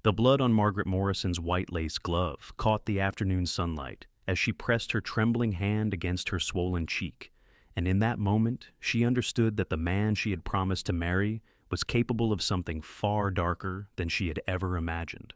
The blood on Margaret Morrison's white lace glove caught the afternoon sunlight as she pressed her trembling hand against her swollen cheek, and in that moment she understood that the man she had promised to marry was capable of something far darker than she had ever imagined.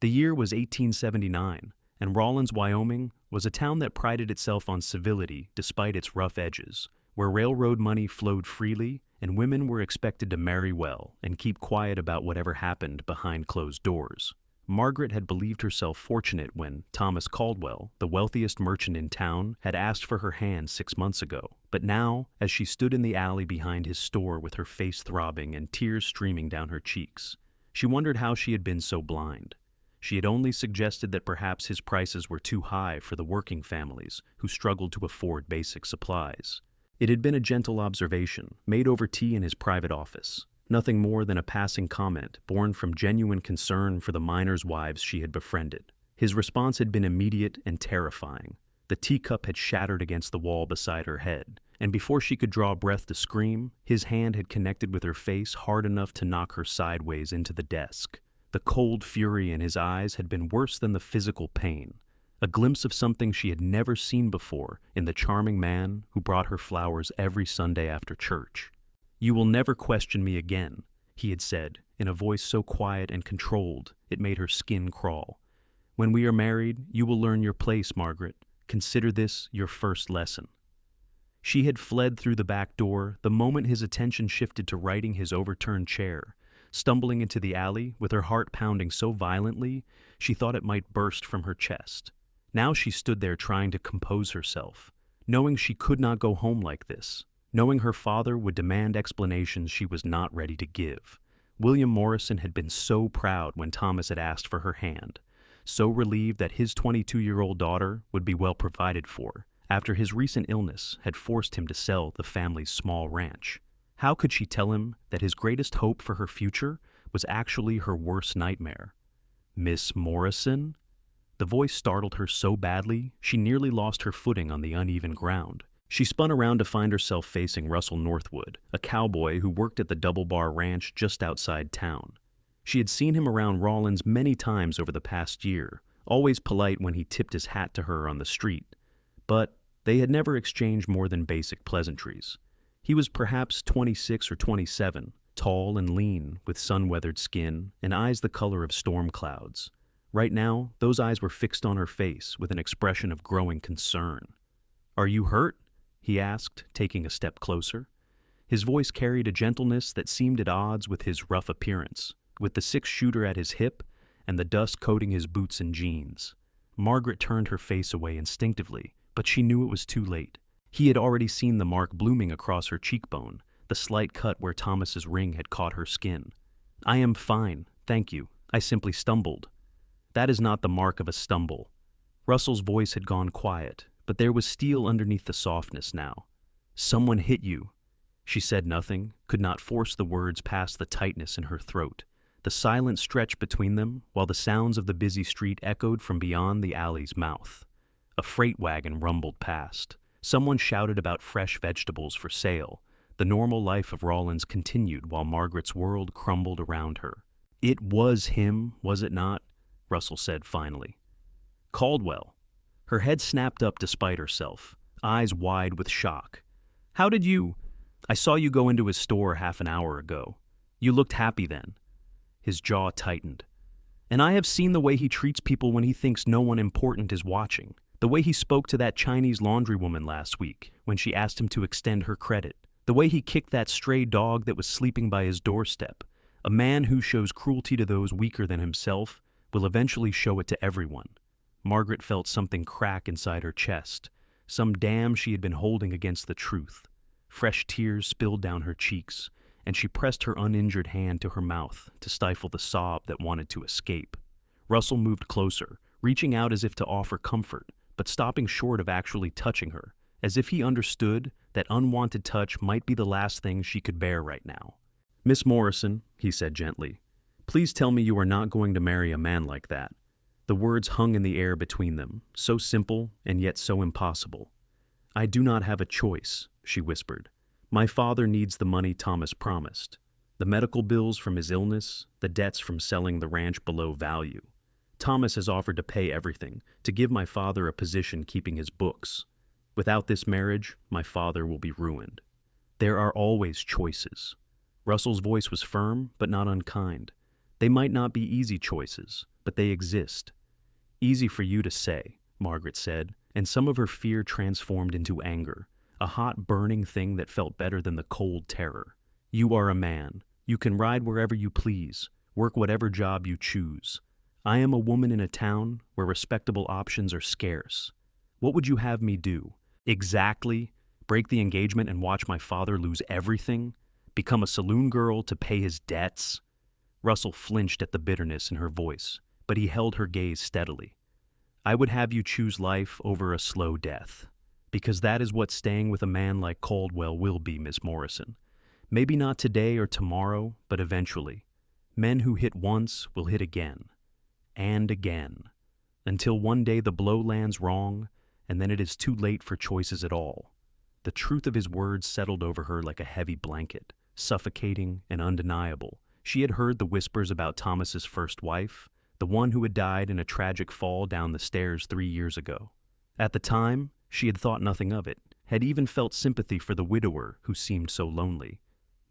The year was 1879, and Rawlins, Wyoming, was a town that prided itself on civility despite its rough edges, where railroad money flowed freely and women were expected to marry well and keep quiet about whatever happened behind closed doors. Margaret had believed herself fortunate when Thomas Caldwell, the wealthiest merchant in town, had asked for her hand 6 months ago. But now, as she stood in the alley behind his store with her face throbbing and tears streaming down her cheeks, she wondered how she had been so blind. She had only suggested that perhaps his prices were too high for the working families who struggled to afford basic supplies. It had been a gentle observation, made over tea in his private office, nothing more than a passing comment born from genuine concern for the miners' wives she had befriended. His response had been immediate and terrifying. The teacup had shattered against the wall beside her head, and before she could draw breath to scream, his hand had connected with her face hard enough to knock her sideways into the desk. The cold fury in his eyes had been worse than the physical pain, a glimpse of something she had never seen before in the charming man who brought her flowers every Sunday after church. "You will never question me again," he had said, in a voice so quiet and controlled it made her skin crawl. "When we are married, you will learn your place, Margaret. Consider this your first lesson." She had fled through the back door the moment his attention shifted to righting his overturned chair, stumbling into the alley with her heart pounding so violently she thought it might burst from her chest. Now she stood there trying to compose herself, knowing she could not go home like this, knowing her father would demand explanations she was not ready to give. William Morrison had been so proud when Thomas had asked for her hand, so relieved that his 22-year-old daughter would be well provided for, after his recent illness had forced him to sell the family's small ranch. How could she tell him that his greatest hope for her future was actually her worst nightmare? "Miss Morrison?" The voice startled her so badly she nearly lost her footing on the uneven ground. She spun around to find herself facing Russell Northwood, a cowboy who worked at the Double Bar Ranch just outside town. She had seen him around Rawlins many times over the past year, always polite when he tipped his hat to her on the street. But they had never exchanged more than basic pleasantries. He was perhaps 26 or 27, tall and lean, with sun-weathered skin and eyes the color of storm clouds. Right now, those eyes were fixed on her face with an expression of growing concern. "Are you hurt?" he asked, taking a step closer. His voice carried a gentleness that seemed at odds with his rough appearance, with the six-shooter at his hip and the dust coating his boots and jeans. Margaret turned her face away instinctively, but she knew it was too late. He had already seen the mark blooming across her cheekbone, the slight cut where Thomas's ring had caught her skin. "I am fine, thank you. I simply stumbled." "That is not the mark of a stumble." Russell's voice had gone quiet, but there was steel underneath the softness now. "Someone hit you." She said nothing, could not force the words past the tightness in her throat. The silence stretched between them while the sounds of the busy street echoed from beyond the alley's mouth. A freight wagon rumbled past. Someone shouted about fresh vegetables for sale. The normal life of Rawlins continued while Margaret's world crumbled around her. "It was him, was it not?" Russell said finally. "Caldwell." Her head snapped up despite herself, eyes wide with shock. "How did you—" "I saw you go into his store half an hour ago. You looked happy then." His jaw tightened. "And I have seen the way he treats people when he thinks no one important is watching. The way he spoke to that Chinese laundrywoman last week when she asked him to extend her credit. The way he kicked that stray dog that was sleeping by his doorstep. A man who shows cruelty to those weaker than himself will eventually show it to everyone." Margaret felt something crack inside her chest, some dam she had been holding against the truth. Fresh tears spilled down her cheeks, and she pressed her uninjured hand to her mouth to stifle the sob that wanted to escape. Russell moved closer, reaching out as if to offer comfort, but stopping short of actually touching her, as if he understood that unwanted touch might be the last thing she could bear right now. "Miss Morrison," he said gently, "please tell me you are not going to marry a man like that." The words hung in the air between them, so simple and yet so impossible. "I do not have a choice," she whispered. "My father needs the money Thomas promised." The medical bills from his illness, the debts from selling the ranch below value. Thomas has offered to pay everything, to give my father a position keeping his books. Without this marriage, my father will be ruined. There are always choices. Russell's voice was firm, but not unkind. They might not be easy choices, but they exist. Easy for you to say, Margaret said, and some of her fear transformed into anger, a hot, burning thing that felt better than the cold terror. You are a man. You can ride wherever you please, work whatever job you choose. I am a woman in a town where respectable options are scarce. What would you have me do? Exactly? Break the engagement and watch my father lose everything? Become a saloon girl to pay his debts? Russell flinched at the bitterness in her voice, but he held her gaze steadily. I would have you choose life over a slow death, because that is what staying with a man like Caldwell will be, Miss Morrison. Maybe not today or tomorrow, but eventually. Men who hit once will hit again. And again, until one day the blow lands wrong, and then it is too late for choices at all. The truth of his words settled over her like a heavy blanket, suffocating and undeniable. She had heard the whispers about Thomas's first wife, the one who had died in a tragic fall down the stairs 3 years ago. At the time, she had thought nothing of it, had even felt sympathy for the widower who seemed so lonely.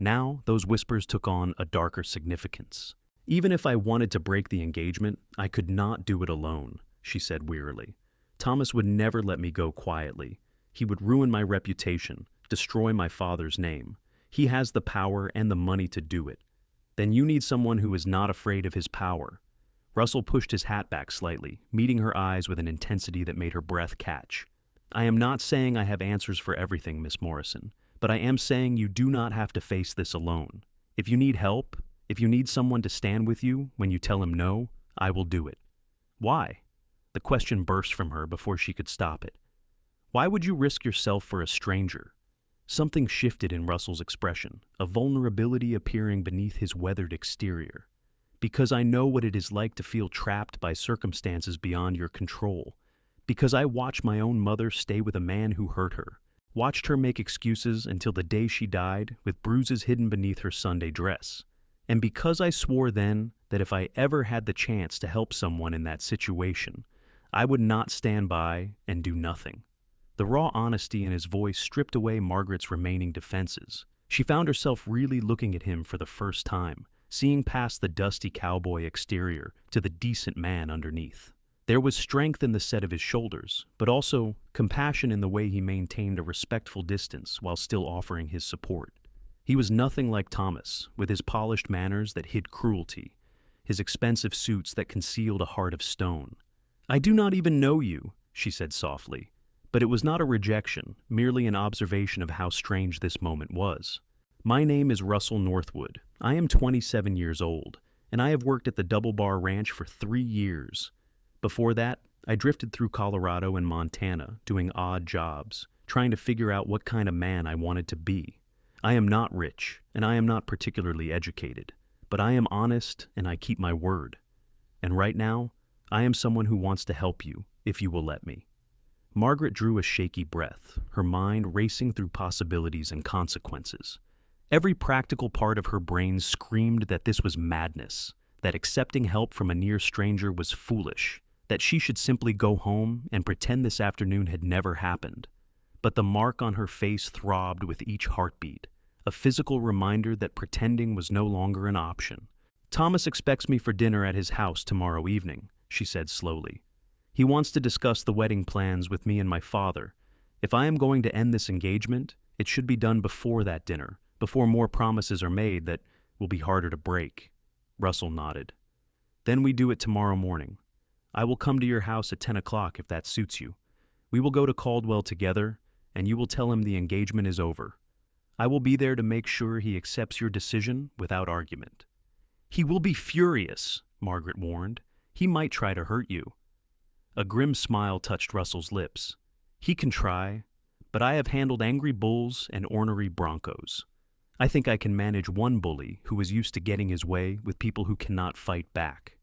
Now, those whispers took on a darker significance. Even if I wanted to break the engagement, I could not do it alone, she said wearily. Thomas would never let me go quietly. He would ruin my reputation, destroy my father's name. He has the power and the money to do it. Then you need someone who is not afraid of his power. Russell pushed his hat back slightly, meeting her eyes with an intensity that made her breath catch. I am not saying I have answers for everything, Miss Morrison, but I am saying you do not have to face this alone. If you need help, if you need someone to stand with you when you tell him no, I will do it. Why? The question burst from her before she could stop it. Why would you risk yourself for a stranger? Something shifted in Russell's expression, a vulnerability appearing beneath his weathered exterior. Because I know what it is like to feel trapped by circumstances beyond your control. Because I watched my own mother stay with a man who hurt her. Watched her make excuses until the day she died with bruises hidden beneath her Sunday dress. And because I swore then that if I ever had the chance to help someone in that situation, I would not stand by and do nothing. The raw honesty in his voice stripped away Margaret's remaining defenses. She found herself really looking at him for the first time, seeing past the dusty cowboy exterior to the decent man underneath. There was strength in the set of his shoulders, but also compassion in the way he maintained a respectful distance while still offering his support. He was nothing like Thomas, with his polished manners that hid cruelty, his expensive suits that concealed a heart of stone. I do not even know you, she said softly, but it was not a rejection, merely an observation of how strange this moment was. My name is Russell Northwood. I am 27 years old, and I have worked at the Double Bar Ranch for 3 years. Before that, I drifted through Colorado and Montana, doing odd jobs, trying to figure out what kind of man I wanted to be. I am not rich, and I am not particularly educated, but I am honest and I keep my word. And right now, I am someone who wants to help you, if you will let me. Margaret drew a shaky breath, her mind racing through possibilities and consequences. Every practical part of her brain screamed that this was madness, that accepting help from a near stranger was foolish, that she should simply go home and pretend this afternoon had never happened. But the mark on her face throbbed with each heartbeat, a physical reminder that pretending was no longer an option. Thomas expects me for dinner at his house tomorrow evening, she said slowly. He wants to discuss the wedding plans with me and my father. If I am going to end this engagement, it should be done before that dinner, before more promises are made that will be harder to break. Russell nodded. Then we do it tomorrow morning. I will come to your house at 10 o'clock if that suits you. We will go to Caldwell together, and you will tell him the engagement is over. I will be there to make sure he accepts your decision without argument. He will be furious, Margaret warned. He might try to hurt you. A grim smile touched Russell's lips. He can try, but I have handled angry bulls and ornery broncos. I think I can manage one bully who is used to getting his way with people who cannot fight back.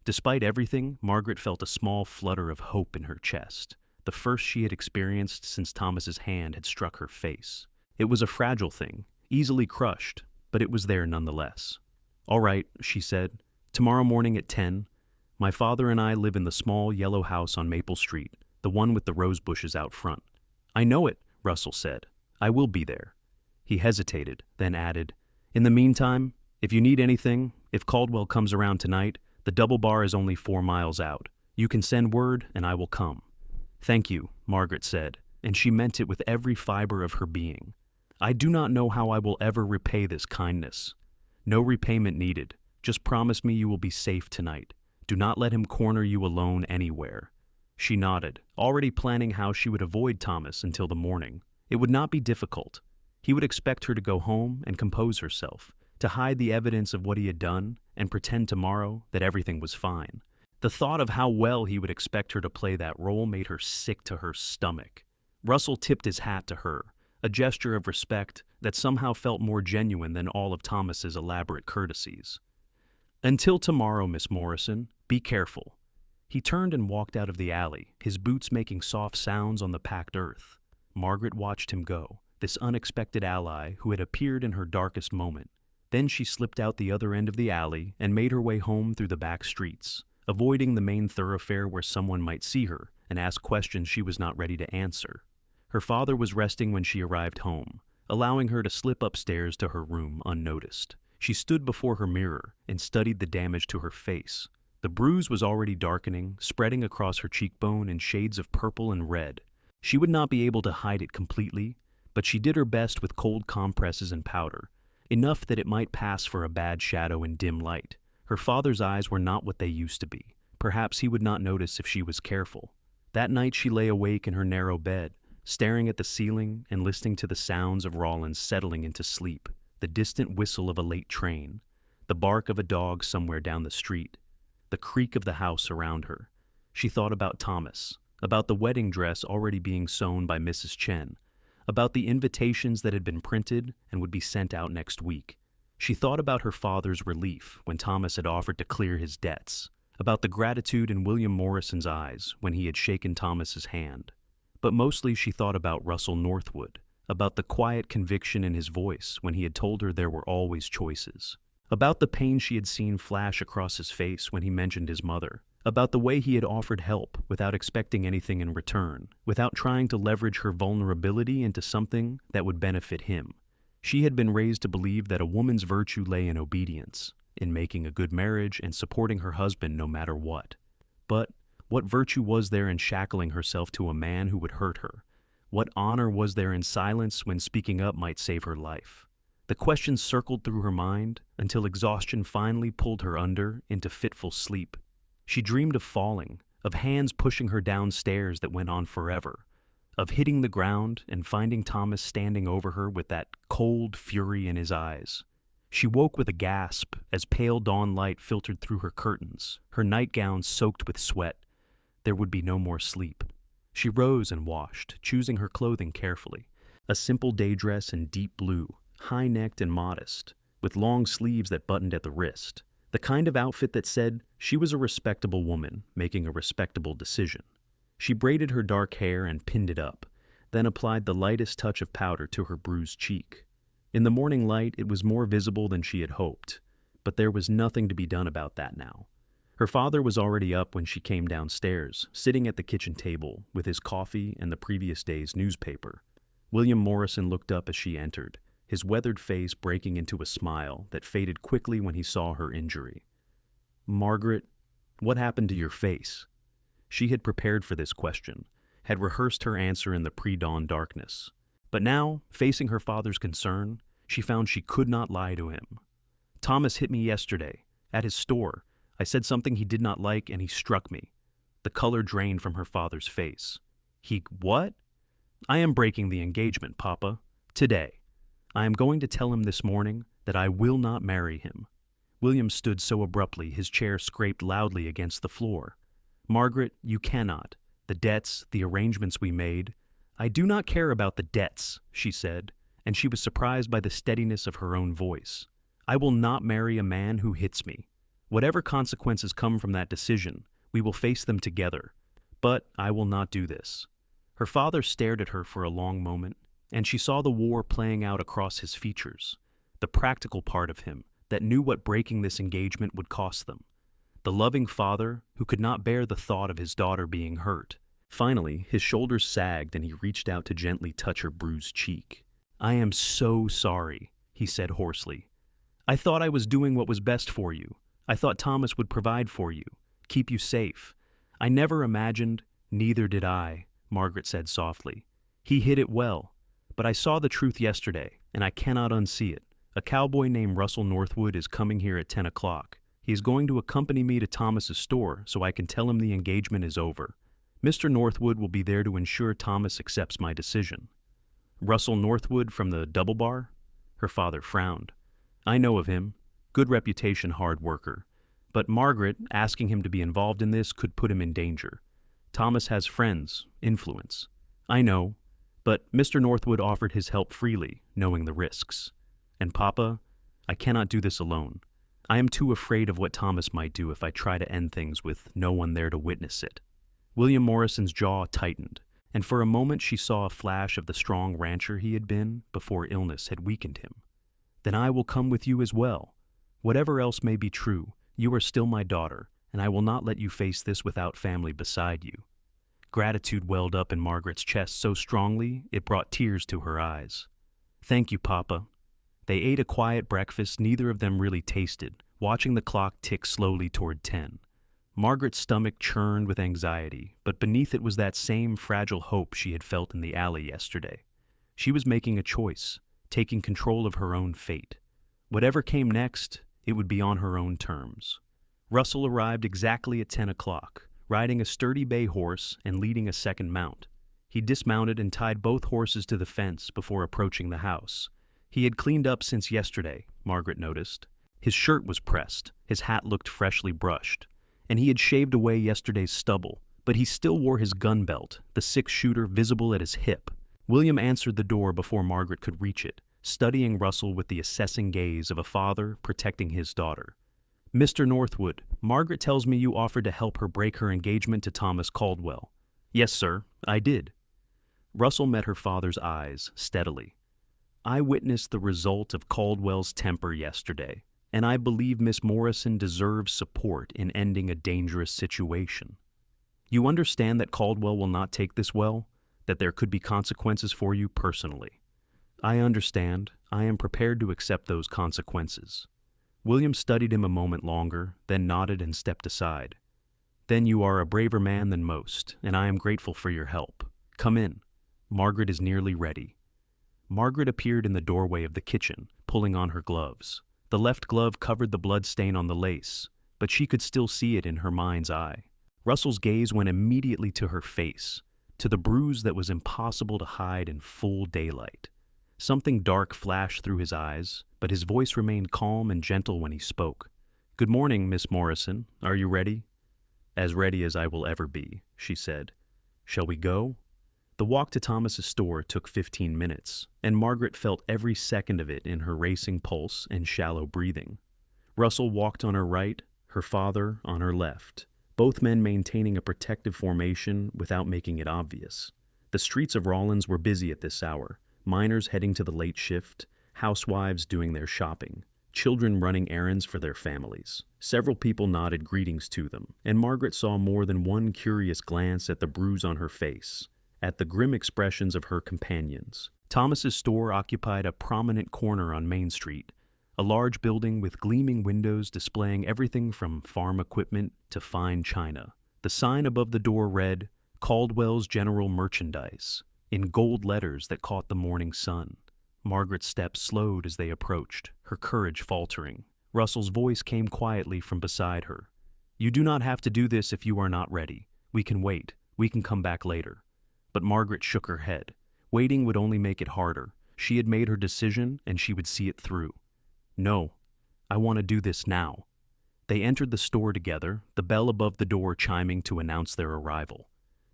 Despite everything, Margaret felt a small flutter of hope in her chest, the first she had experienced since Thomas's hand had struck her face. It was a fragile thing, easily crushed, but it was there nonetheless. "All right," she said. "Tomorrow morning at 10. My father and I live in the small yellow house on Maple Street, the one with the rose bushes out front." "I know it," Russell said. "I will be there." He hesitated, then added, "In the meantime, if you need anything, if Caldwell comes around tonight, the double bar is only 4 miles out. You can send word and I will come." "Thank you," Margaret said, and she meant it with every fiber of her being. "I do not know how I will ever repay this kindness." "No repayment needed. Just promise me you will be safe tonight. Do not let him corner you alone anywhere." She nodded, already planning how she would avoid Thomas until the morning. It would not be difficult. He would expect her to go home and compose herself, to hide the evidence of what he had done and pretend tomorrow that everything was fine. The thought of how well he would expect her to play that role made her sick to her stomach. Russell tipped his hat to her, a gesture of respect that somehow felt more genuine than all of Thomas's elaborate courtesies. "Until tomorrow, Miss Morrison, be careful." He turned and walked out of the alley, his boots making soft sounds on the packed earth. Margaret watched him go, this unexpected ally who had appeared in her darkest moment. Then she slipped out the other end of the alley and made her way home through the back streets, avoiding the main thoroughfare where someone might see her and ask questions she was not ready to answer. Her father was resting when she arrived home, allowing her to slip upstairs to her room unnoticed. She stood before her mirror and studied the damage to her face. The bruise was already darkening, spreading across her cheekbone in shades of purple and red. She would not be able to hide it completely, but she did her best with cold compresses and powder, enough that it might pass for a bad shadow in dim light. Her father's eyes were not what they used to be. Perhaps he would not notice if she was careful. That night she lay awake in her narrow bed, staring at the ceiling and listening to the sounds of Rollins settling into sleep, the distant whistle of a late train, the bark of a dog somewhere down the street, the creak of the house around her. She thought about Thomas, about the wedding dress already being sewn by Mrs. Chen, about the invitations that had been printed and would be sent out next week. She thought about her father's relief when Thomas had offered to clear his debts, about the gratitude in William Morrison's eyes when he had shaken Thomas's hand. But mostly she thought about Russell Northwood, about the quiet conviction in his voice when he had told her there were always choices, about the pain she had seen flash across his face when he mentioned his mother, about the way he had offered help without expecting anything in return, without trying to leverage her vulnerability into something that would benefit him. She had been raised to believe that a woman's virtue lay in obedience, in making a good marriage and supporting her husband no matter what. But what virtue was there in shackling herself to a man who would hurt her? What honor was there in silence when speaking up might save her life? The questions circled through her mind until exhaustion finally pulled her under into fitful sleep. She dreamed of falling, of hands pushing her downstairs that went on forever, of hitting the ground and finding Thomas standing over her with that cold fury in his eyes. She woke with a gasp as pale dawn light filtered through her curtains, her nightgown soaked with sweat. There would be no more sleep. She rose and washed, choosing her clothing carefully. A simple day dress in deep blue, high-necked and modest, with long sleeves that buttoned at the wrist. The kind of outfit that said she was a respectable woman making a respectable decision. She braided her dark hair and pinned it up, then applied the lightest touch of powder to her bruised cheek. In the morning light, it was more visible than she had hoped, but there was nothing to be done about that now. Her father was already up when she came downstairs, sitting at the kitchen table with his coffee and the previous day's newspaper. William Morrison looked up as she entered, his weathered face breaking into a smile that faded quickly when he saw her injury. "Margaret, what happened to your face?" She had prepared for this question, had rehearsed her answer in the pre-dawn darkness. But now, facing her father's concern, she found she could not lie to him. "Thomas hit me yesterday, at his store. I said something he did not like and he struck me." The color drained from her father's face. "He what?" "I am breaking the engagement, Papa. Today. I am going to tell him this morning that I will not marry him." William stood so abruptly his chair scraped loudly against the floor. "Margaret, you cannot. The debts, the arrangements we made." "I do not care about the debts," she said, and she was surprised by the steadiness of her own voice. "I will not marry a man who hits me. Whatever consequences come from that decision, we will face them together. But I will not do this." Her father stared at her for a long moment, and she saw the war playing out across his features. the practical part of him that knew what breaking this engagement would cost them, the loving father who could not bear the thought of his daughter being hurt. Finally, his shoulders sagged and he reached out to gently touch her bruised cheek. "I am so sorry," he said hoarsely. "I thought I was doing what was best for you. I thought Thomas would provide for you, keep you safe. I never imagined—" "Neither did I," Margaret said softly. "He hid it well, but I saw the truth yesterday, and I cannot unsee it. A cowboy named Russell Northwood is coming here at 10 o'clock. He is going to accompany me to Thomas's store so I can tell him the engagement is over. Mr. Northwood will be there to ensure Thomas accepts my decision." "Russell Northwood from the Double Bar?" Her father frowned. "I know of him. Good reputation, hard worker. But Margaret, asking him to be involved in this could put him in danger. Thomas has friends, influence." "I know, but Mr. Northwood offered his help freely, knowing the risks. And Papa, I cannot do this alone. I am too afraid of what Thomas might do if I try to end things with no one there to witness it." William Morrison's jaw tightened, and for a moment she saw a flash of the strong rancher he had been before illness had weakened him. "Then I will come with you as well. Whatever else may be true, you are still my daughter, and I will not let you face this without family beside you." Gratitude welled up in Margaret's chest so strongly it brought tears to her eyes. "Thank you, Papa." They ate a quiet breakfast neither of them really tasted, watching the clock tick slowly toward 10. Margaret's stomach churned with anxiety, but beneath it was that same fragile hope she had felt in the alley yesterday. She was making a choice, taking control of her own fate. Whatever came next, it would be on her own terms. Russell arrived exactly at 10 o'clock, riding a sturdy bay horse and leading a second mount. He dismounted and tied both horses to the fence before approaching the house. He had cleaned up since yesterday, Margaret noticed. His shirt was pressed, his hat looked freshly brushed, and he had shaved away yesterday's stubble, but he still wore his gun belt, the six-shooter visible at his hip. William answered the door before Margaret could reach it, studying Russell with the assessing gaze of a father protecting his daughter. "Mr. Northwood, Margaret tells me you offered to help her break her engagement to Thomas Caldwell." "Yes, sir, I did." Russell met her father's eyes steadily. "I witnessed the result of Caldwell's temper yesterday, and I believe Miss Morrison deserves support in ending a dangerous situation. You understand that Caldwell will not take this well, that there could be consequences for you personally." "I understand. I am prepared to accept those consequences." William studied him a moment longer, then nodded and stepped aside. "Then you are a braver man than most, and I am grateful for your help. Come in. Margaret is nearly ready." Margaret appeared in the doorway of the kitchen, pulling on her gloves. The left glove covered the blood stain on the lace, but she could still see it in her mind's eye. Russell's gaze went immediately to her face, to the bruise that was impossible to hide in full daylight. Something dark flashed through his eyes, but his voice remained calm and gentle when he spoke. "Good morning, Miss Morrison. Are you ready?" "As ready as I will ever be," she said. "Shall we go?" The walk to Thomas's store took 15 minutes, and Margaret felt every second of it in her racing pulse and shallow breathing. Russell walked on her right, her father on her left, both men maintaining a protective formation without making it obvious. The streets of Rawlins were busy at this hour, miners heading to the late shift, housewives doing their shopping, children running errands for their families. Several people nodded greetings to them, and Margaret saw more than one curious glance at the bruise on her face, at the grim expressions of her companions. Thomas's store occupied a prominent corner on Main Street, a large building with gleaming windows displaying everything from farm equipment to fine china. The sign above the door read, "Caldwell's General Merchandise," in gold letters that caught the morning sun. Margaret's steps slowed as they approached, her courage faltering. Russell's voice came quietly from beside her. "You do not have to do this if you are not ready. We can wait. We can come back later." But Margaret shook her head. Waiting would only make it harder. She had made her decision, and she would see it through. "No, I want to do this now." They entered the store together, the bell above the door chiming to announce their arrival.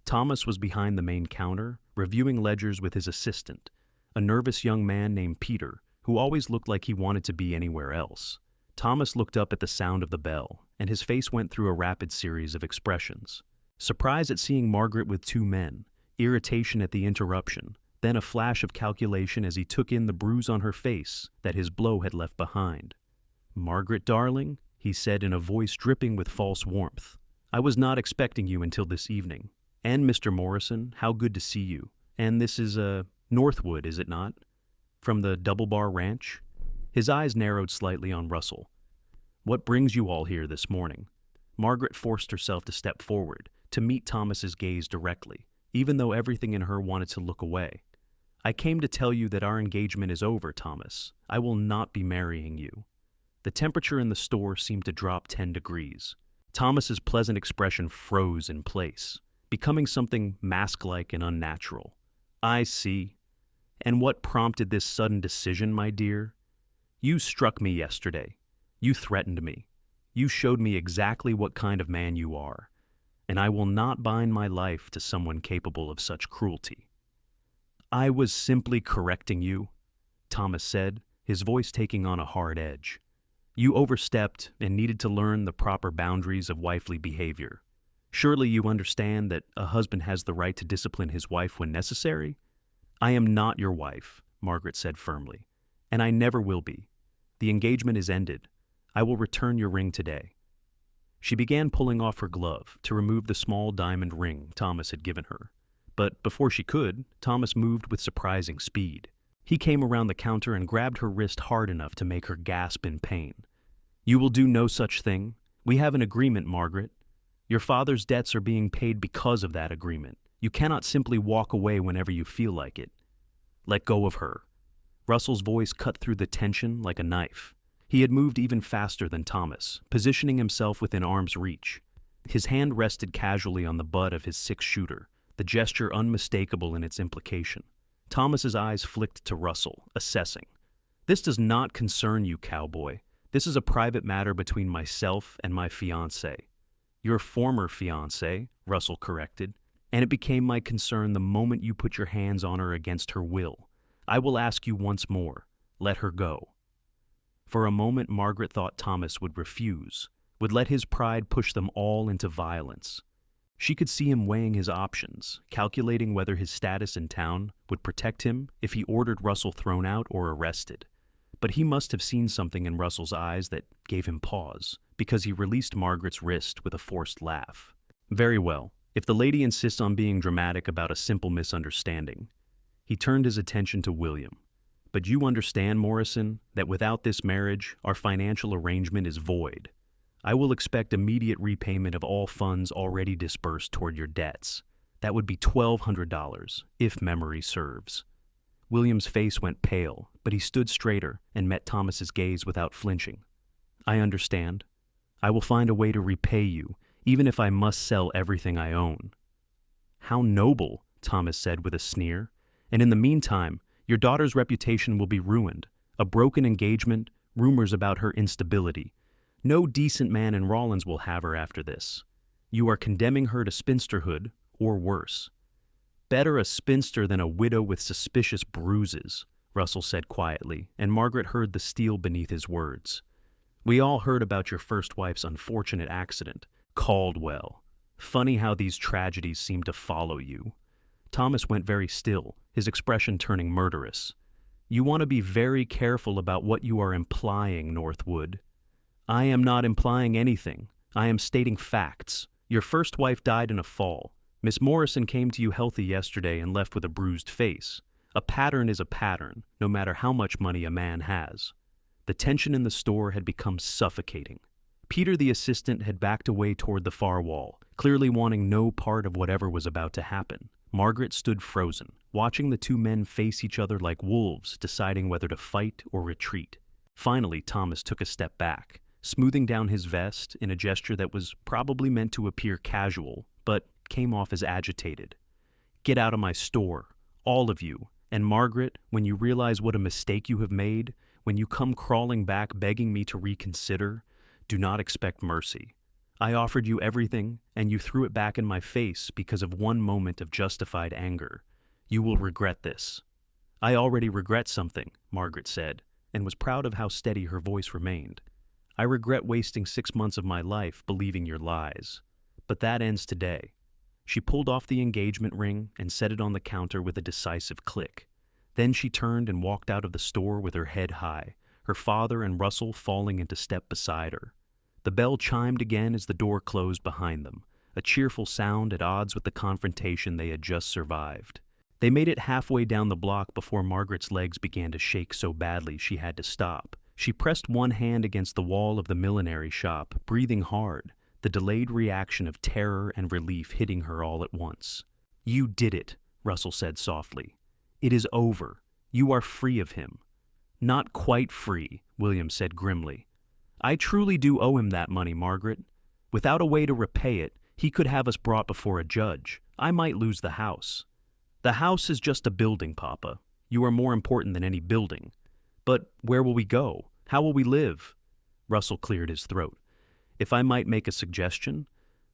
Thomas was behind the main counter, reviewing ledgers with his assistant, a nervous young man named Peter, who always looked like he wanted to be anywhere else. Thomas looked up at the sound of the bell, and his face went through a rapid series of expressions. Surprise at seeing Margaret with two men, irritation at the interruption, then a flash of calculation as he took in the bruise on her face that his blow had left behind. "Margaret, darling," he said in a voice dripping with false warmth, "I was not expecting you until this evening. And Mr. Morrison, how good to see you. And this is, Northwood, is it not? From the Double Bar Ranch?" His eyes narrowed slightly on Russell. "What brings you all here this morning?" Margaret forced herself to step forward, to meet Thomas's gaze directly, even though everything in her wanted to look away. "I came to tell you that our engagement is over, Thomas. I will not be marrying you." The temperature in the store seemed to drop 10 degrees. Thomas's pleasant expression froze in place, becoming something mask-like and unnatural. "I see. And what prompted this sudden decision, my dear? You struck me yesterday. You threatened me. You showed me exactly what kind of man you are, and I will not bind my life to someone capable of such cruelty." "I was simply correcting you," Thomas said, his voice taking on a hard edge. "You overstepped and needed to learn the proper boundaries of wifely behavior. Surely you understand that a husband has the right to discipline his wife when necessary?" "I am not your wife," Margaret said firmly, "and I never will be. The engagement is ended. I will return your ring today." She began pulling off her glove to remove the small diamond ring Thomas had given her. But before she could, Thomas moved with surprising speed. He came around the counter and grabbed her wrist hard enough to make her gasp in pain. "You will do no such thing. We have an agreement, Margaret. Your father's debts are being paid because of that agreement. You cannot simply walk away whenever you feel like it. Let go of her." Russell's voice cut through the tension like a knife. He had moved even faster than Thomas, positioning himself within arm's reach. His hand rested casually on the butt of his six-shooter, the gesture unmistakable in its implication. Thomas's eyes flicked to Russell, assessing. "This does not concern you, Cowboy. This is a private matter between myself and my fiancé." "Your former fiancé," Russell corrected, "and it became my concern the moment you put your hands on her against her will. I will ask you once more, let her go." For a moment Margaret thought Thomas would refuse, would let his pride push them all into violence. She could see him weighing his options, calculating whether his status in town would protect him if he ordered Russell thrown out or arrested. But he must have seen something in Russell's eyes that gave him pause, because he released Margaret's wrist with a forced laugh. "Very well, if the lady insists on being dramatic about a simple misunderstanding." He turned his attention to William. "But you understand, Morrison, that without this marriage, our financial arrangement is void. I will expect immediate repayment of all funds already disbursed toward your debts. That would be $1,200, if memory serves." William's face went pale, but he stood straighter and met Thomas's gaze without flinching. "I understand. I will find a way to repay you, even if I must sell everything I own." "How noble," Thomas said with a sneer. "And in the meantime, your daughter's reputation will be ruined. A broken engagement, rumors about her instability. No decent man in Rawlins will have her after this. You are condemning her to spinsterhood, or worse." "Better a spinster than a widow with suspicious bruises," Russell said quietly, and Margaret heard the steel beneath his words. "We all heard about your first wife's unfortunate accident. Caldwell. Funny how these tragedies seem to follow you." Thomas went very still, his expression turning murderous. "You want to be very careful about what you are implying, Northwood." "I am not implying anything. I am stating facts. Your first wife died in a fall. Miss Morrison came to you healthy yesterday and left with a bruised face. A pattern is a pattern, no matter how much money a man has." The tension in the store had become suffocating. Peter, the assistant, had backed away toward the far wall, clearly wanting no part of whatever was about to happen. Margaret stood frozen, watching the two men face each other like wolves, deciding whether to fight or retreat. Finally, Thomas took a step back, smoothing down his vest in a gesture that was probably meant to appear casual, but came off as agitated. "Get out of my store, all of you, and Margaret, when you realize what a mistake you have made, when you come crawling back begging me to reconsider, do not expect mercy. I offered you everything, and you threw it back in my face because of one moment of justified anger. You will regret this." "I already regret something," Margaret said, and was proud of how steady her voice remained. "I regret wasting 6 months of my life believing your lies. But that ends today." She pulled off the engagement ring and set it on the counter with a decisive click. Then she turned and walked out of the store with her head high, her father and Russell falling into step beside her. The bell chimed again as the door closed behind them, a cheerful sound at odds with the confrontation they had just survived. They made it halfway down the block before Margaret's legs began to shake so badly she had to stop. She pressed one hand against the wall of the millinery shop, breathing hard, the delayed reaction of terror and relief hitting her all at once. "You did it," Russell said softly. "It is over. You are free of him." "Not quite free," William said grimly. "I truly do owe him that money, Margaret. Without a way to repay it, he could have us brought before a judge. I might lose the house." "The house is just a building, Papa. You are more important than any building. But where will we go? How will we live?" Russell cleared his throat. "If I might make a suggestion,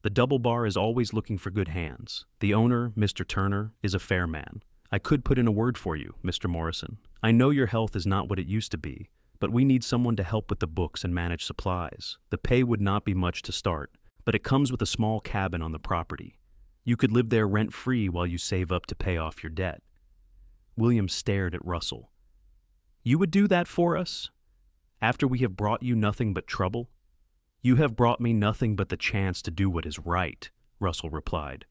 the Double Bar is always looking for good hands. The owner, Mr. Turner, is a fair man. I could put in a word for you, Mr. Morrison. I know your health is not what it used to be, but we need someone to help with the books and manage supplies. The pay would not be much to start, but it comes with a small cabin on the property. You could live there rent-free while you save up to pay off your debt." William stared at Russell. "You would do that for us? After we have brought you nothing but trouble?" "You have brought me nothing but the chance to do what is right," Russell replied.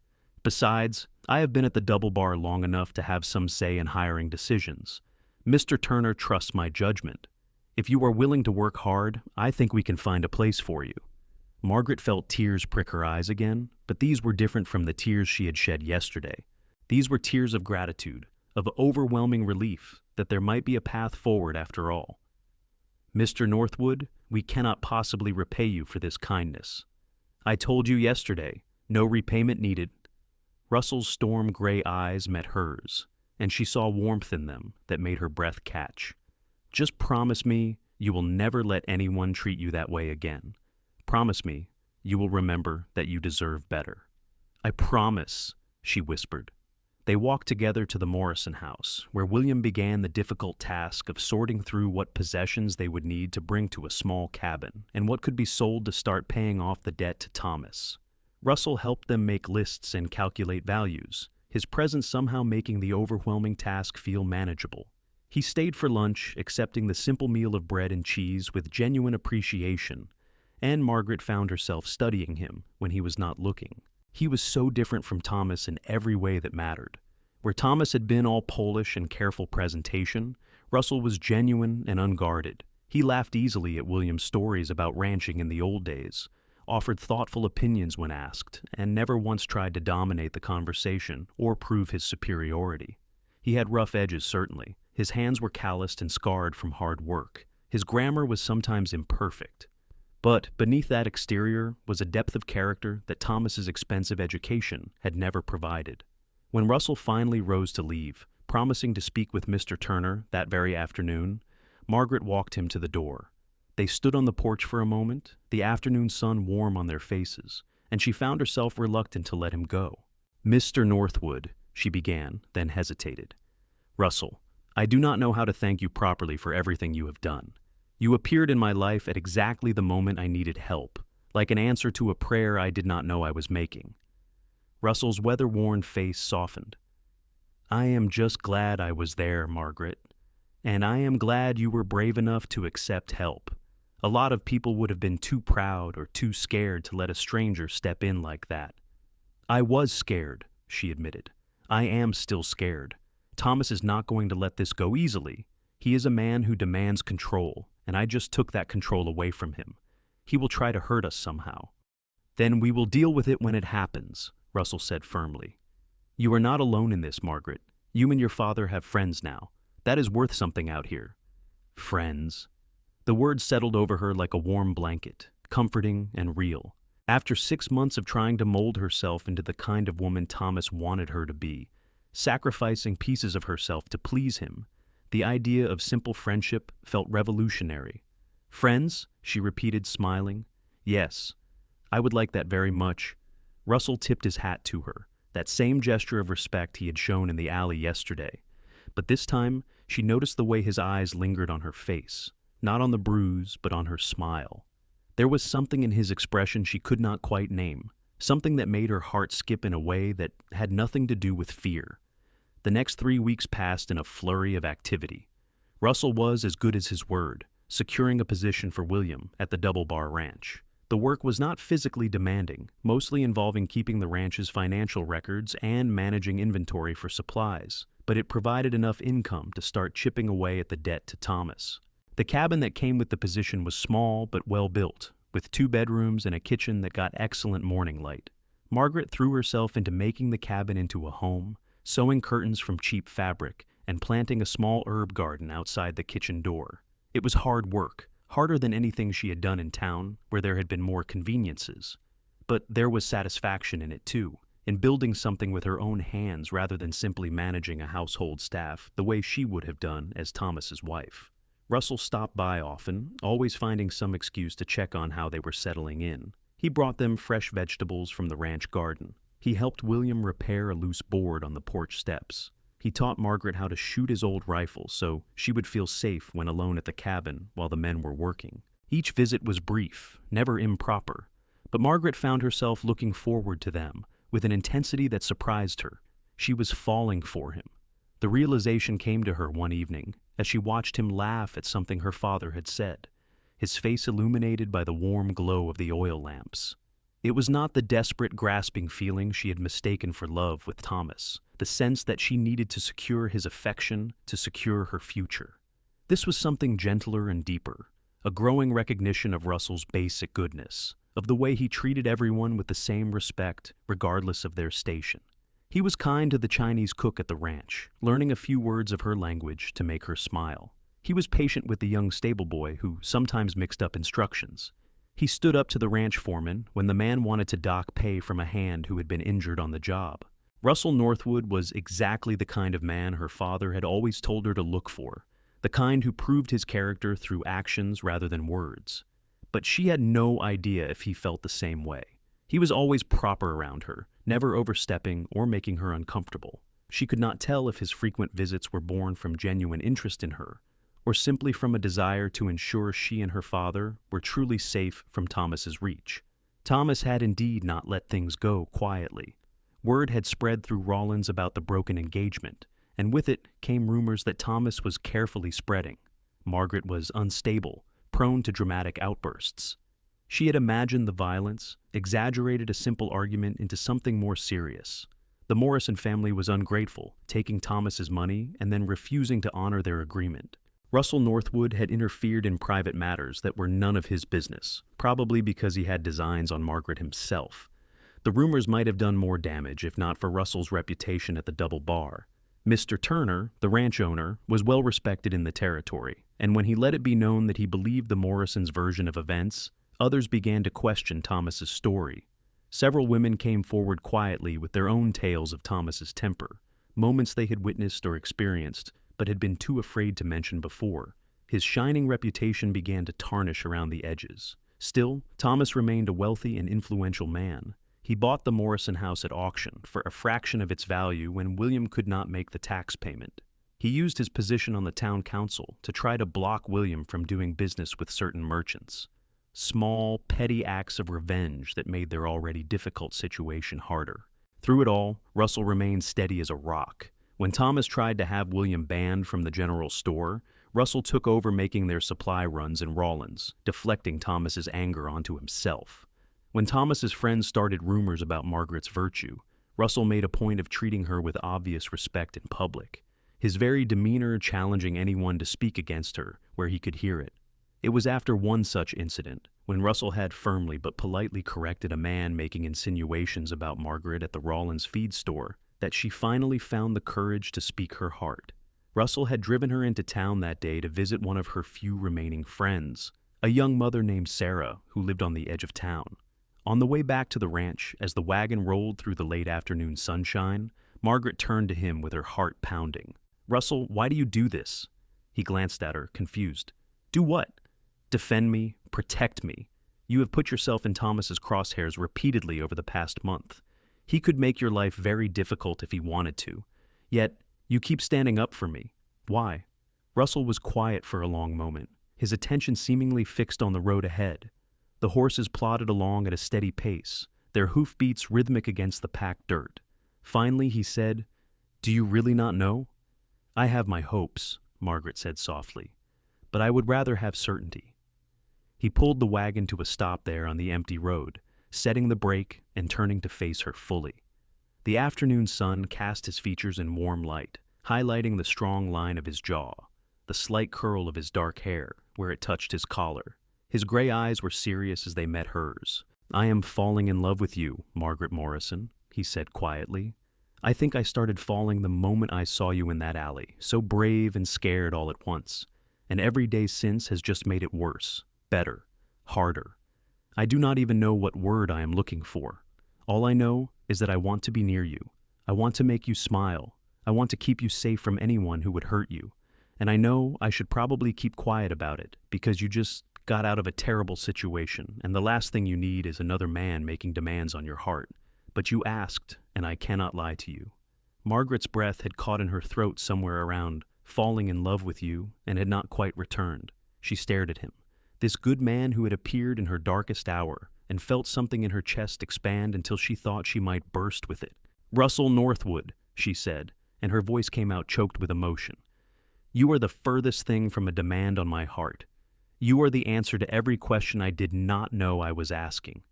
"Besides, I have been at the Double Bar long enough to have some say in hiring decisions. Mr. Turner trusts my judgment. If you are willing to work hard, I think we can find a place for you." Margaret felt tears prick her eyes again, but these were different from the tears she had shed yesterday. These were tears of gratitude, of overwhelming relief that there might be a path forward after all. "Mr. Northwood, we cannot possibly repay you for this kindness. I told you yesterday, no repayment needed." Russell's storm-gray eyes met hers, and she saw warmth in them that made her breath catch. "Just promise me you will never let anyone treat you that way again. Promise me you will remember that you deserve better." "I promise," she whispered. They walked together to the Morrison house, where William began the difficult task of sorting through what possessions they would need to bring to a small cabin, and what could be sold to start paying off the debt to Thomas. Russell helped them make lists and calculate values, his presence somehow making the overwhelming task feel manageable. He stayed for lunch, accepting the simple meal of bread and cheese with genuine appreciation, and Margaret found herself studying him when he was not looking. He was so different from Thomas in every way that mattered. Where Thomas had been all polish and careful presentation, Russell was genuine and unguarded. He laughed easily at William's stories about ranching in the old days, offered thoughtful opinions when asked, and never once tried to dominate the conversation or prove his superiority. He had rough edges, certainly. His hands were calloused and scarred from hard work. His grammar was sometimes imperfect. But beneath that exterior was a depth of character that Thomas's expensive education had never provided. When Russell finally rose to leave, promising to speak with Mr. Turner that very afternoon, Margaret walked him to the door. They stood on the porch for a moment, the afternoon sun warm on their faces, and she found herself reluctant to let him go. "Mr. Northwood," she began, then hesitated. "Russell, I do not know how to thank you properly for everything you have done. You appeared in my life at exactly the moment I needed help, like an answer to a prayer I did not know I was making." Russell's weather-worn face softened. "I am just glad I was there, Margaret. And I am glad you were brave enough to accept help. A lot of people would have been too proud or too scared to let a stranger step in like that." "I was scared," she admitted. "I am still scared. Thomas is not going to let this go easily. He is a man who demands control, and I just took that control away from him. He will try to hurt us somehow." "Then we will deal with it when it happens," Russell said firmly. "You are not alone in this, Margaret. You and your father have friends now. That is worth something out here." "Friends." The word settled over her like a warm blanket, comforting and real. After 6 months of trying to mold herself into the kind of woman Thomas wanted her to be, sacrificing pieces of herself to please him, the idea of simple friendship felt revolutionary. "Friends?" she repeated, smiling. "Yes, I would like that very much." Russell tipped his hat to her, that same gesture of respect he had shown in the alley yesterday. But this time, she noticed the way his eyes lingered on her face, not on the bruise, but on her smile. There was something in his expression she could not quite name, something that made her heart skip in a way that had nothing to do with fear. The next 3 weeks passed in a flurry of activity. Russell was as good as his word, securing a position for William at the Double Bar Ranch. The work was not physically demanding, mostly involving keeping the ranch's financial records and managing inventory for supplies, but it provided enough income to start chipping away at the debt to Thomas. The cabin that came with the position was small but well built, with 2 bedrooms and a kitchen that got excellent morning light. Margaret threw herself into making the cabin into a home, sewing curtains from cheap fabric, and planting a small herb garden outside the kitchen door. It was hard work, harder than anything she had done in town, where there had been more conveniences. But there was satisfaction in it too, in building something with her own hands rather than simply managing a household staff the way she would have done as Thomas's wife. Russell stopped by often, always finding some excuse to check on how they were settling in. He brought them fresh vegetables from the ranch garden. He helped William repair a loose board on the porch steps. He taught Margaret how to shoot his old rifle so she would feel safe when alone at the cabin while the men were working. Each visit was brief, never improper, but Margaret found herself looking forward to them with an intensity that surprised her. She was falling for him. The realization came to her one evening as she watched him laugh at something her father had said, his face illuminated by the warm glow of the oil lamps. It was not the desperate, grasping feeling she had mistaken for love with Thomas, the sense that she needed to secure his affection, to secure her future. This was something gentler and deeper, a growing recognition of Russell's basic goodness, of the way he treated everyone with the same respect, regardless of their station. He was kind to the Chinese cook at the ranch, learning a few words of her language to make her smile. He was patient with the young stable boy who sometimes mixed up instructions. He stood up to the ranch foreman when the man wanted to dock pay from a hand who had been injured on the job. Russell Northwood was exactly the kind of man her father had always told her to look for, the kind who proved his character through actions rather than words. But she had no idea if he felt the same way. He was always proper around her, never overstepping or making her uncomfortable. She could not tell if his frequent visits were born from genuine interest in her, or simply from a desire to ensure she and her father were truly safe from Thomas's reach. Thomas had indeed not let things go quietly. Word had spread through Rawlins about the broken engagement, and with it came rumors that Thomas was carefully spreading. Margaret was unstable, prone to dramatic outbursts. She had imagined the violence, exaggerated a simple argument into something more serious. The Morrison family was ungrateful, taking Thomas's money and then refusing to honor their agreement. Russell Northwood had interfered in private matters that were none of his business, probably because he had designs on Margaret himself. The rumors might have done more damage if not for Russell's reputation at the Double Bar. Mr. Turner, the ranch owner, was well respected in the territory, and when he let it be known that he believed the Morrisons' version of events, others began to question Thomas's story. Several women came forward quietly with their own tales of Thomas's temper, moments they had witnessed or experienced, but had been too afraid to mention before. His shining reputation began to tarnish around the edges. Still, Thomas remained a wealthy and influential man. He bought the Morrison house at auction for a fraction of its value when William could not make the tax payment. He used his position on the town council to try to block William from doing business with certain merchants. Small, petty acts of revenge that made their already difficult situation harder. Through it all, Russell remained steady as a rock. When Thomas tried to have William banned from the general store, Russell took over making their supply runs in Rawlins, deflecting Thomas's anger onto himself. When Thomas's friends started rumors about Margaret's virtue, Russell made a point of treating her with obvious respect in public, his very demeanor challenging anyone to speak against her where he could hear it. It was after one such incident, when Russell had firmly but politely corrected a man making insinuations about Margaret at the Rawlins feed store, that she finally found the courage to speak her heart. Russell had driven her into town that day to visit one of her few remaining friends, a young mother named Sarah who lived on the edge of town. On the way back to the ranch, as the wagon rolled through the late afternoon sunshine, Margaret turned to him with her heart pounding. "Russell, why do you do this?" He glanced at her, confused. "Do what?" "Defend me, protect me. You have put yourself in Thomas's crosshairs repeatedly over the past month. He could make your life very difficult if he wanted to. Yet, you keep standing up for me. Why?" Russell was quiet for a long moment, his attention seemingly fixed on the road ahead. The horses plodded along at a steady pace, their hoofbeats rhythmic against the packed dirt. Finally, he said, "Do you really not know?" "I have my hopes," Margaret said softly, "but I would rather have certainty." He pulled the wagon to a stop there on the empty road, setting the brake and turning to face her fully. The afternoon sun cast his features in warm light, highlighting the strong line of his jaw, the slight curl of his dark hair where it touched his collar. His gray eyes were serious as they met hers. "I am falling in love with you, Margaret Morrison," he said quietly. "I think I started falling the moment I saw you in that alley, so brave and scared all at once, and every day since has just made it worse, better, harder. I do not even know what word I am looking for. All I know is that I want to be near you. I want to make you smile. I want to keep you safe from anyone who would hurt you. And I know I should probably keep quiet about it because you just got out of a terrible situation, and the last thing you need is another man making demands on your heart. But you asked, and I cannot lie to you." Margaret's breath had caught in her throat somewhere around "falling in love with you" and had not quite returned. She stared at him, this good man who had appeared in her darkest hour, and felt something in her chest expand until she thought she might burst with it. "Russell Northwood," she said, and her voice came out choked with emotion. "You are the furthest thing from a demand on my heart. You are the answer to every question I did not know I was asking.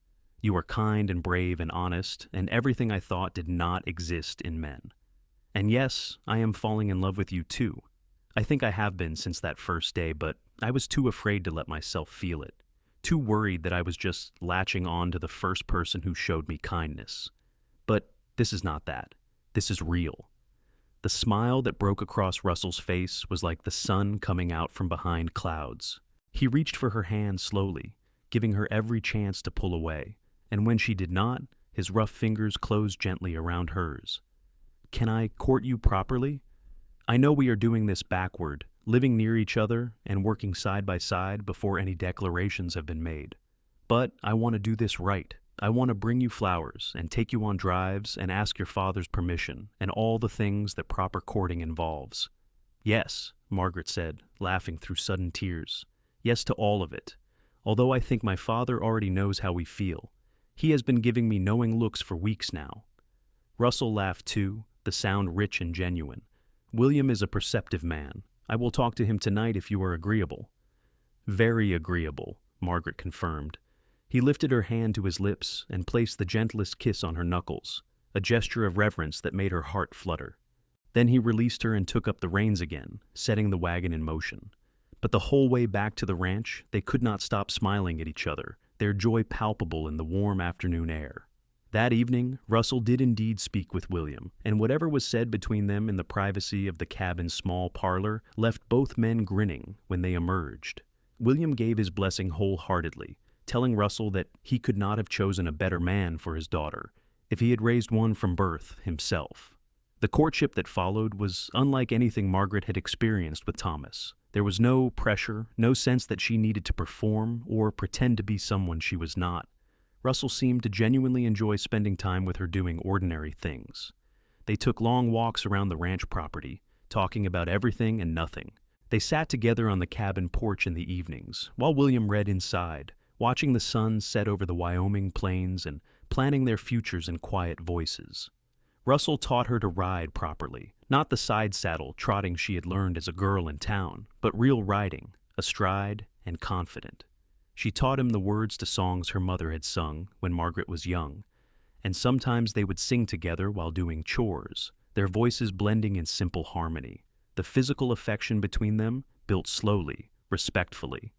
You are kind and brave and honest, and everything I thought did not exist in men. And yes, I am falling in love with you too. I think I have been since that first day, but I was too afraid to let myself feel it, too worried that I was just latching on to the first person who showed me kindness. But this is not that. This is real." The smile that broke across Russell's face was like the sun coming out from behind clouds. He reached for her hand slowly, giving her every chance to pull away, and when she did not, his rough fingers closed gently around hers. "Can I court you properly? I know we are doing this backward, living near each other and working side by side before any declarations have been made. But I want to do this right. I want to bring you flowers and take you on drives and ask your father's permission and all the things that proper courting involves." "Yes," Margaret said, laughing through sudden tears. "Yes to all of it. Although I think my father already knows how we feel. He has been giving me knowing looks for weeks now." Russell laughed too, the sound rich and genuine. "William is a perceptive man. I will talk to him tonight if you are agreeable." "Very agreeable," Margaret confirmed. He lifted her hand to his lips and placed the gentlest kiss on her knuckles, a gesture of reverence that made her heart flutter. Then he released her and took up the reins again, setting the wagon in motion. But the whole way back to the ranch, they could not stop smiling at each other, their joy palpable in the warm afternoon air. That evening, Russell did indeed speak with William, and whatever was said between them in the privacy of the cabin's small parlor left both men grinning when they emerged. William gave his blessing wholeheartedly, telling Russell that he could not have chosen a better man for his daughter if he had raised one from birth himself. The courtship that followed was unlike anything Margaret had experienced with Thomas. There was no pressure, no sense that she needed to perform or pretend to be someone she was not. Russell seemed to genuinely enjoy spending time with her doing ordinary things. They took long walks around the ranch property, talking about everything and nothing. They sat together on the cabin porch in the evenings, while William read inside, watching the sun set over the Wyoming plains and planning their futures in quiet voices. Russell taught her to ride properly, not the side saddle trotting she had learned as a girl in town, but real riding, astride and confident. She taught him the words to songs her mother had sung when Margaret was young, and sometimes they would sing together while doing chores, their voices blending in simple harmony. The physical affection between them built slowly, respectfully.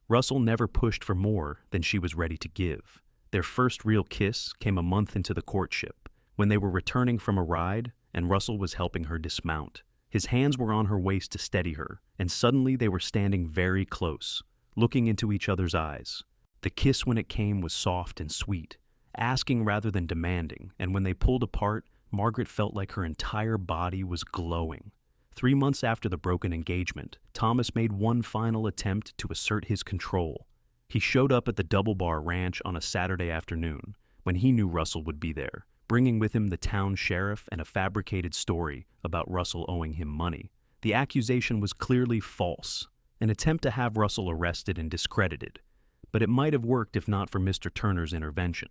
Russell never pushed for more than she was ready to give. Their first real kiss came a month into the courtship, when they were returning from a ride and Russell was helping her dismount. His hands were on her waist to steady her, and suddenly they were standing very close, looking into each other's eyes. The kiss when it came was soft and sweet, asking rather than demanding, and when they pulled apart, Margaret felt like her entire body was glowing. 3 months after the broken engagement, Thomas made one final attempt to assert his control. He showed up at the Double Bar Ranch on a Saturday afternoon, when he knew Russell would be there, bringing with him the town sheriff and a fabricated story about Russell owing him money. The accusation was clearly false, an attempt to have Russell arrested and discredited, but it might have worked if not for Mr. Turner's intervention.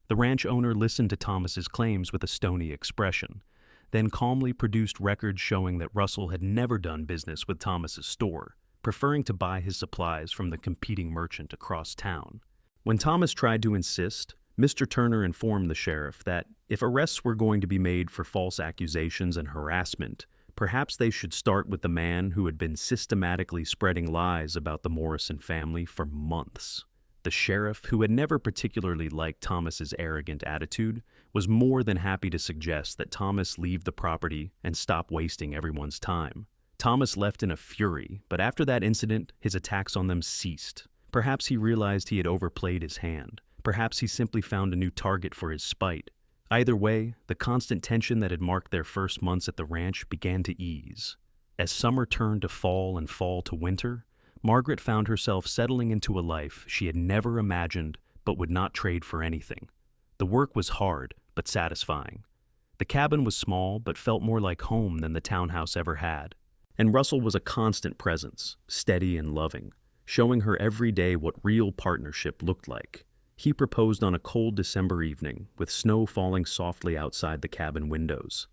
The ranch owner listened to Thomas's claims with a stony expression, then calmly produced records showing that Russell had never done business with Thomas's store, preferring to buy his supplies from the competing merchant across town. When Thomas tried to insist, Mr. Turner informed the sheriff that if arrests were going to be made for false accusations and harassment, perhaps they should start with the man who had been systematically spreading lies about the Morrison family for months. The sheriff, who had never particularly liked Thomas's arrogant attitude, was more than happy to suggest that Thomas leave the property and stop wasting everyone's time. Thomas left in a fury, but after that incident, his attacks on them ceased. Perhaps he realized he had overplayed his hand. Perhaps he simply found a new target for his spite. Either way, the constant tension that had marked their first months at the ranch began to ease. As summer turned to fall and fall to winter, Margaret found herself settling into a life she had never imagined but would not trade for anything. The work was hard, but satisfying. The cabin was small, but felt more like home than the townhouse ever had. And Russell was a constant presence, steady and loving, showing her every day what real partnership looked like. He proposed on a cold December evening, with snow falling softly outside the cabin windows.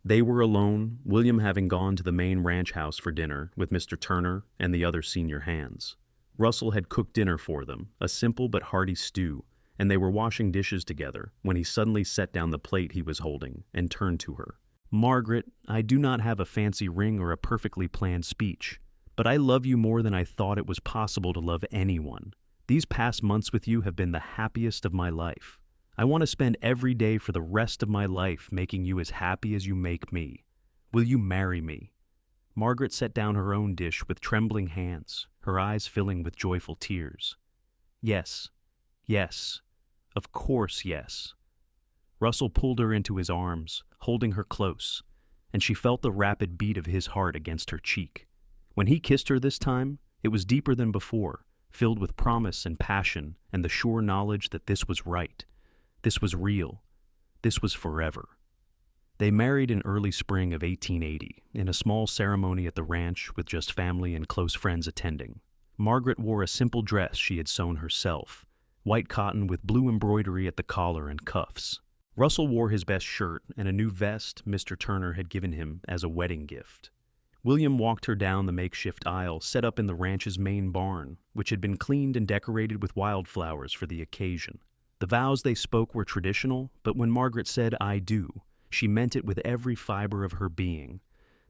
They were alone, William having gone to the main ranch house for dinner with Mr. Turner and the other senior hands. Russell had cooked dinner for them, a simple but hearty stew, and they were washing dishes together when he suddenly set down the plate he was holding and turned to her. "Margaret, I do not have a fancy ring or a perfectly planned speech, but I love you more than I thought it was possible to love anyone. These past months with you have been the happiest of my life. I want to spend every day for the rest of my life making you as happy as you make me. Will you marry me?" Margaret set down her own dish with trembling hands, her eyes filling with joyful tears. "Yes, yes, of course yes." Russell pulled her into his arms, holding her close, and she felt the rapid beat of his heart against her cheek. When he kissed her this time, it was deeper than before, filled with promise and passion and the sure knowledge that this was right. This was real. This was forever. They married in early spring of 1880, in a small ceremony at the ranch with just family and close friends attending. Margaret wore a simple dress she had sewn herself, white cotton with blue embroidery at the collar and cuffs. Russell wore his best shirt and a new vest Mr. Turner had given him as a wedding gift. William walked her down the makeshift aisle set up in the ranch's main barn, which had been cleaned and decorated with wildflowers for the occasion. The vows they spoke were traditional, but when Margaret said, "I do," she meant it with every fiber of her being.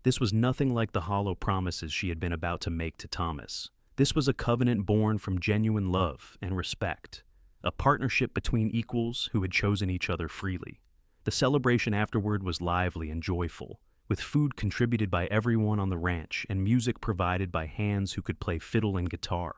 This was nothing like the hollow promises she had been about to make to Thomas. This was a covenant born from genuine love and respect, a partnership between equals who had chosen each other freely. The celebration afterward was lively and joyful, with food contributed by everyone on the ranch and music provided by hands who could play fiddle and guitar.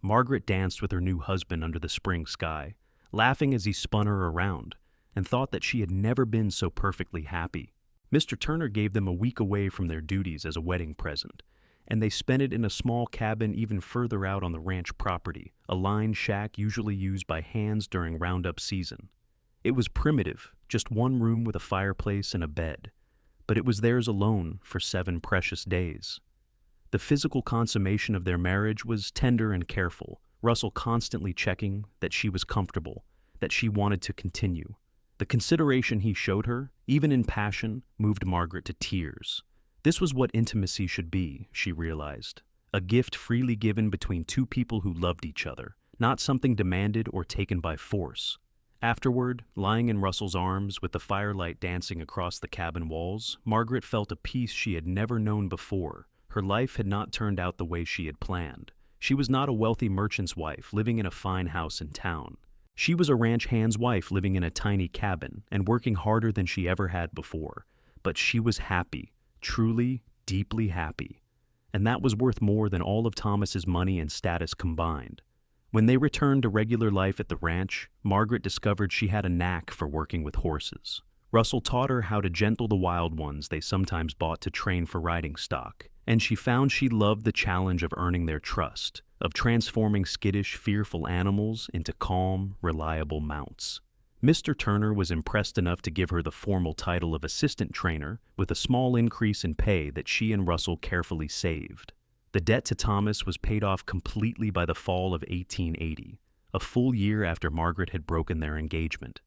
Margaret danced with her new husband under the spring sky, laughing as he spun her around, and thought that she had never been so perfectly happy. Mr. Turner gave them a week away from their duties as a wedding present, and they spent it in a small cabin even further out on the ranch property, a lined shack usually used by hands during roundup season. It was primitive, just one room with a fireplace and a bed, but it was theirs alone for 7 precious days. The physical consummation of their marriage was tender and careful, Russell constantly checking that she was comfortable, that she wanted to continue. The consideration he showed her, even in passion, moved Margaret to tears. This was what intimacy should be, she realized. A gift freely given between two people who loved each other, not something demanded or taken by force. Afterward, lying in Russell's arms with the firelight dancing across the cabin walls, Margaret felt a peace she had never known before. Her life had not turned out the way she had planned. She was not a wealthy merchant's wife living in a fine house in town. She was a ranch hand's wife living in a tiny cabin and working harder than she ever had before. But she was happy, truly, deeply happy. And that was worth more than all of Thomas's money and status combined. When they returned to regular life at the ranch, Margaret discovered she had a knack for working with horses. Russell taught her how to gentle the wild ones they sometimes bought to train for riding stock, and she found she loved the challenge of earning their trust, of transforming skittish, fearful animals into calm, reliable mounts. Mr. Turner was impressed enough to give her the formal title of assistant trainer with a small increase in pay that she and Russell carefully saved. The debt to Thomas was paid off completely by the fall of 1880, a full year after Margaret had broken their engagement.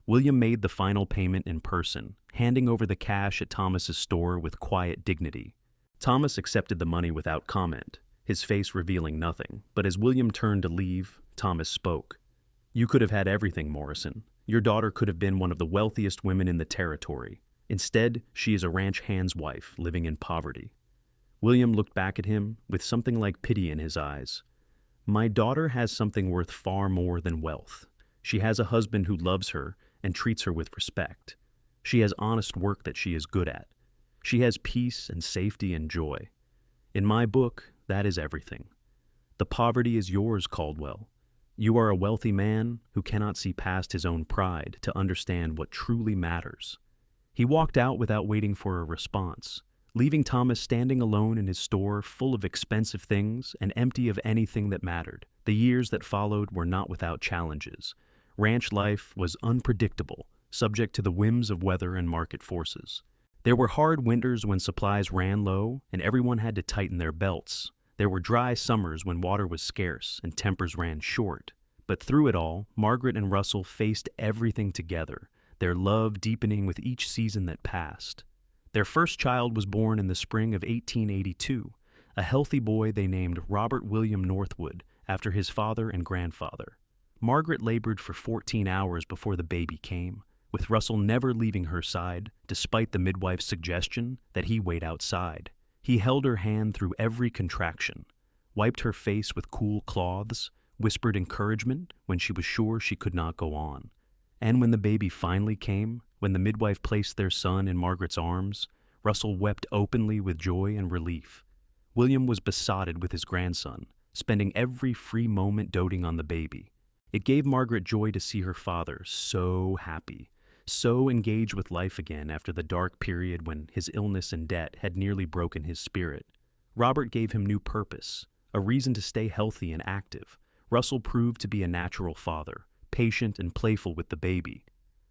William made the final payment in person, handing over the cash at Thomas's store with quiet dignity. Thomas accepted the money without comment, his face revealing nothing, but as William turned to leave, Thomas spoke. "You could have had everything, Morrison. Your daughter could have been one of the wealthiest women in the territory. Instead, she is a ranch hand's wife living in poverty." William looked back at him with something like pity in his eyes. "My daughter has something worth far more than wealth. She has a husband who loves her and treats her with respect. She has honest work that she is good at. She has peace and safety and joy. In my book, that is everything. The poverty is yours, Caldwell. You are a wealthy man who cannot see past his own pride to understand what truly matters." He walked out without waiting for a response, leaving Thomas standing alone in his store full of expensive things and empty of anything that mattered. The years that followed were not without challenges. Ranch life was unpredictable, subject to the whims of weather and market forces. There were hard winters when supplies ran low and everyone had to tighten their belts. There were dry summers when water was scarce and tempers ran short. But through it all, Margaret and Russell faced everything together, their love deepening with each season that passed. Their first child was born in the spring of 1882, a healthy boy they named Robert William Northwood after his father and grandfather. Margaret labored for 14 hours before the baby came, with Russell never leaving her side, despite the midwife's suggestion that he wait outside. He held her hand through every contraction, wiped her face with cool cloths, whispered encouragement when she was sure she could not go on. And when the baby finally came, when the midwife placed their son in Margaret's arms, Russell wept openly with joy and relief. William was besotted with his grandson, spending every free moment doting on the baby. It gave Margaret joy to see her father so happy, so engaged with life again after the dark period when his illness and debt had nearly broken his spirit. Robert gave him new purpose, a reason to stay healthy and active. Russell proved to be a natural father, patient and playful with the baby.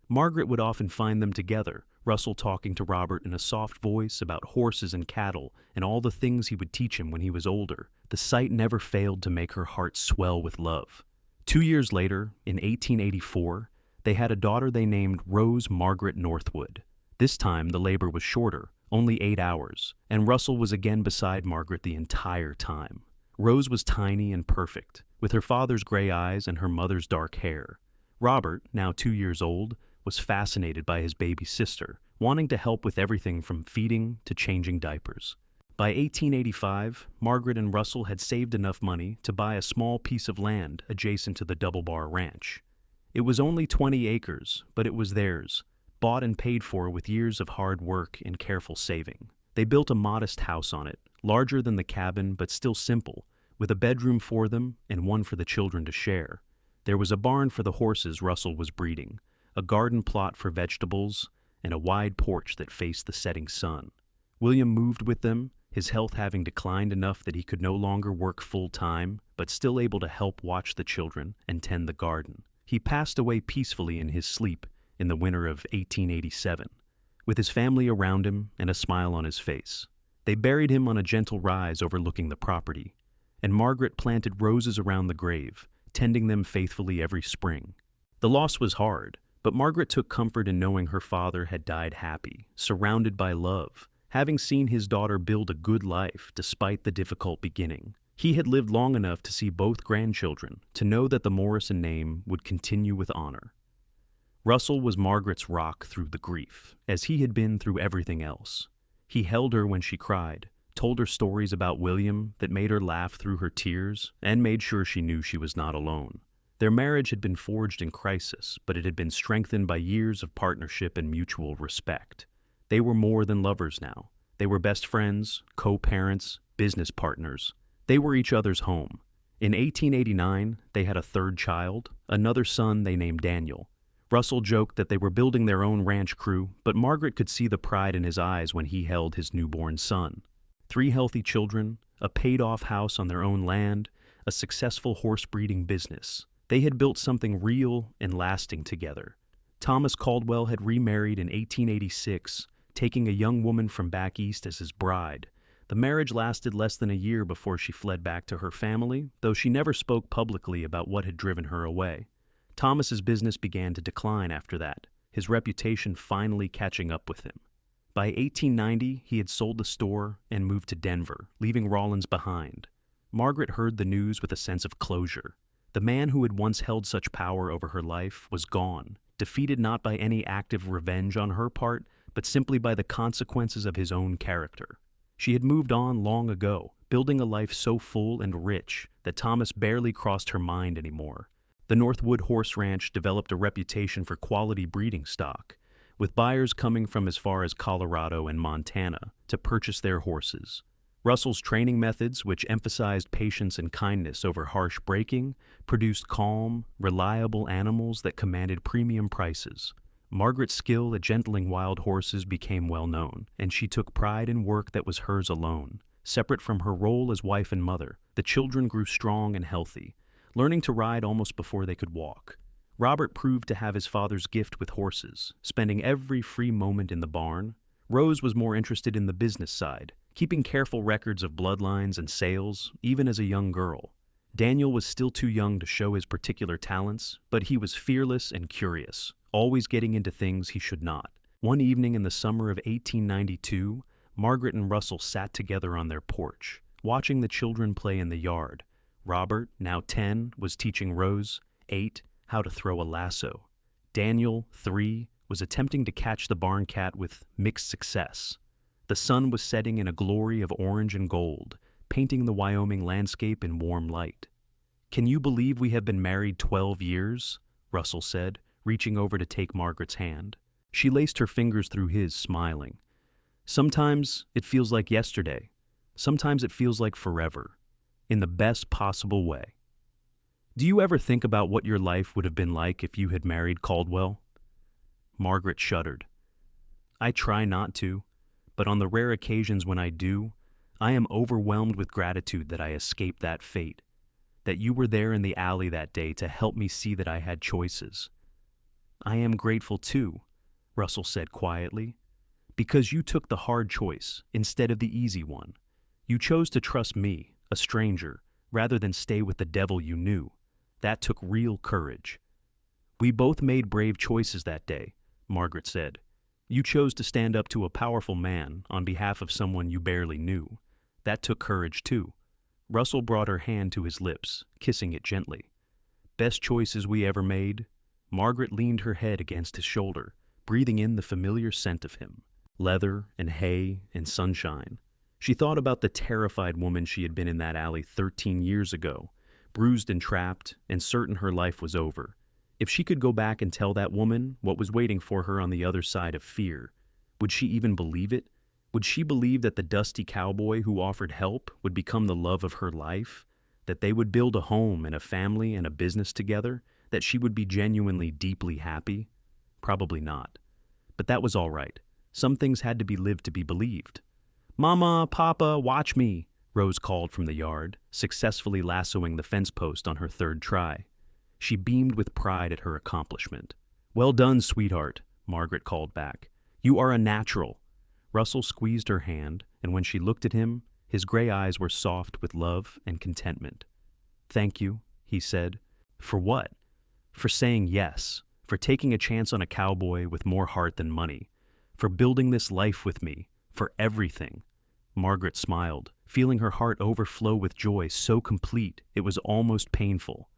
Margaret would often find them together, Russell talking to Robert in a soft voice about horses and cattle and all the things he would teach him when he was older. The sight never failed to make her heart swell with love. 2 years later, in 1884, they had a daughter they named Rose Margaret Northwood. This time, the labor was shorter, only 8 hours, and Russell was again beside Margaret the entire time. Rose was tiny and perfect, with her father's gray eyes and her mother's dark hair. Robert, now 2 years old, was fascinated by his baby sister, wanting to help with everything from feeding to changing diapers. By 1885, Margaret and Russell had saved enough money to buy a small piece of land adjacent to the Double Bar Ranch. It was only 20 acres, but it was theirs, bought and paid for with years of hard work and careful saving. They built a modest house on it, larger than the cabin but still simple, with a bedroom for them and one for the children to share. There was a barn for the horses Russell was breeding, a garden plot for vegetables, and a wide porch that faced the setting sun. William moved with them, his health having declined enough that he could no longer work full-time, but still able to help watch the children and tend the garden. He passed away peacefully in his sleep in the winter of 1887, with his family around him and a smile on his face. They buried him on a gentle rise overlooking the property, and Margaret planted roses around the grave, tending them faithfully every spring. The loss was hard, but Margaret took comfort in knowing her father had died happy, surrounded by love, having seen his daughter build a good life despite the difficult beginning. He had lived long enough to see both grandchildren, to know that the Morrison name would continue with honor. Russell was Margaret's rock through the grief, as he had been through everything else. He held her when she cried, told her stories about William that made her laugh through her tears, and made sure she knew she was not alone. Their marriage had been forged in crisis, but it had been strengthened by years of partnership and mutual respect. They were more than lovers now. They were best friends, co-parents, business partners. They were each other's home. In 1889, they had a third child, another son they named Daniel. Russell joked that they were building their own ranch crew, but Margaret could see the pride in his eyes when he held his newborn son. 3 healthy children, a paid-off house on their own land, a successful horse-breeding business. They had built something real and lasting together. Thomas Caldwell had remarried in 1886, taking a young woman from back east as his bride. The marriage lasted less than a year before she fled back to her family, though she never spoke publicly about what had driven her away. Thomas's business began to decline after that, his reputation finally catching up with him. By 1890, he had sold the store and moved to Denver, leaving Rollins behind. Margaret heard the news with a sense of closure. The man who had once held such power over her life was gone, defeated not by any active revenge on her part, but simply by the consequences of his own character. She had moved on long ago, building a life so full and rich that Thomas barely crossed her mind anymore. The Northwood Horse Ranch developed a reputation for quality breeding stock, with buyers coming from as far as Colorado and Montana to purchase their horses. Russell's training methods, which emphasized patience and kindness over harsh breaking, produced calm, reliable animals that commanded premium prices. Margaret's skill at gentling wild horses became well known, and she took pride in work that was hers alone. Separate from her role as wife and mother, the children grew strong and healthy, learning to ride almost before they could walk. Robert proved to have his father's gift with horses, spending every free moment in the barn. Rose was more interested in the business side, keeping careful records of bloodlines and sales, even as a young girl. Daniel was still too young to show his particular talents, but he was fearless and curious, always getting into things he should not. One evening in the summer of 1892, Margaret and Russell sat together on their porch, watching the children play in the yard. Robert, now 10, was teaching Rose, 8, how to throw a lasso. Daniel, 3, was attempting to catch the barn cat with mixed success. The sun was setting in a glory of orange and gold, painting the Wyoming landscape in warm light. "Can you believe we have been married 12 years?" Russell said, reaching over to take Margaret's hand. She laced her fingers through his, smiling. "Sometimes it feels like yesterday. Sometimes it feels like forever. In the best possible way." "Do you ever think about what your life would have been like if you had married Caldwell?" Margaret shuddered. "I try not to, but on the rare occasions when I do, I am overwhelmed with gratitude that I escaped that fate, that you were there in the alley that day to help me see that I had choices." "I am grateful too," Russell said quietly, "because you took the hard choice instead of the easy one. You chose to trust me, a stranger, rather than stay with the devil you knew. That took real courage." "We both made brave choices that day," Margaret said. "You chose to stand up to a powerful man on behalf of someone you barely knew. That took courage too." Russell brought her hand to his lips, kissing it gently. "Best choices we ever made?" Margaret leaned her head against his shoulder, breathing in the familiar scent of him. Leather and hay and sunshine. She thought about the terrified woman she had been in that alley 13 years ago, bruised and trapped, and certain her life was over. If she could go back and tell that woman what was waiting for her on the other side of fear, would she even believe it? Would she believe that the dusty cowboy who offered help would become the love of her life? That they would build a home and a family and a business together? That she would be genuinely deeply happy? Probably not. But that was all right. Some things had to be lived to be believed. "Mama, Papa, watch me," Rose called from the yard, successfully lassoing the fence post on her third try. She beamed with pride at her accomplishment. "Well done, sweetheart," Margaret called back. "You are a natural." Russell squeezed her hand, and when she looked at him, his gray eyes were soft with love and contentment. "Thank you," he said. "For what?" "For saying yes, for taking a chance on a cowboy with more heart than money, for building this life with me, for everything." Margaret smiled, feeling her heart overflow with joy so complete it was almost painful.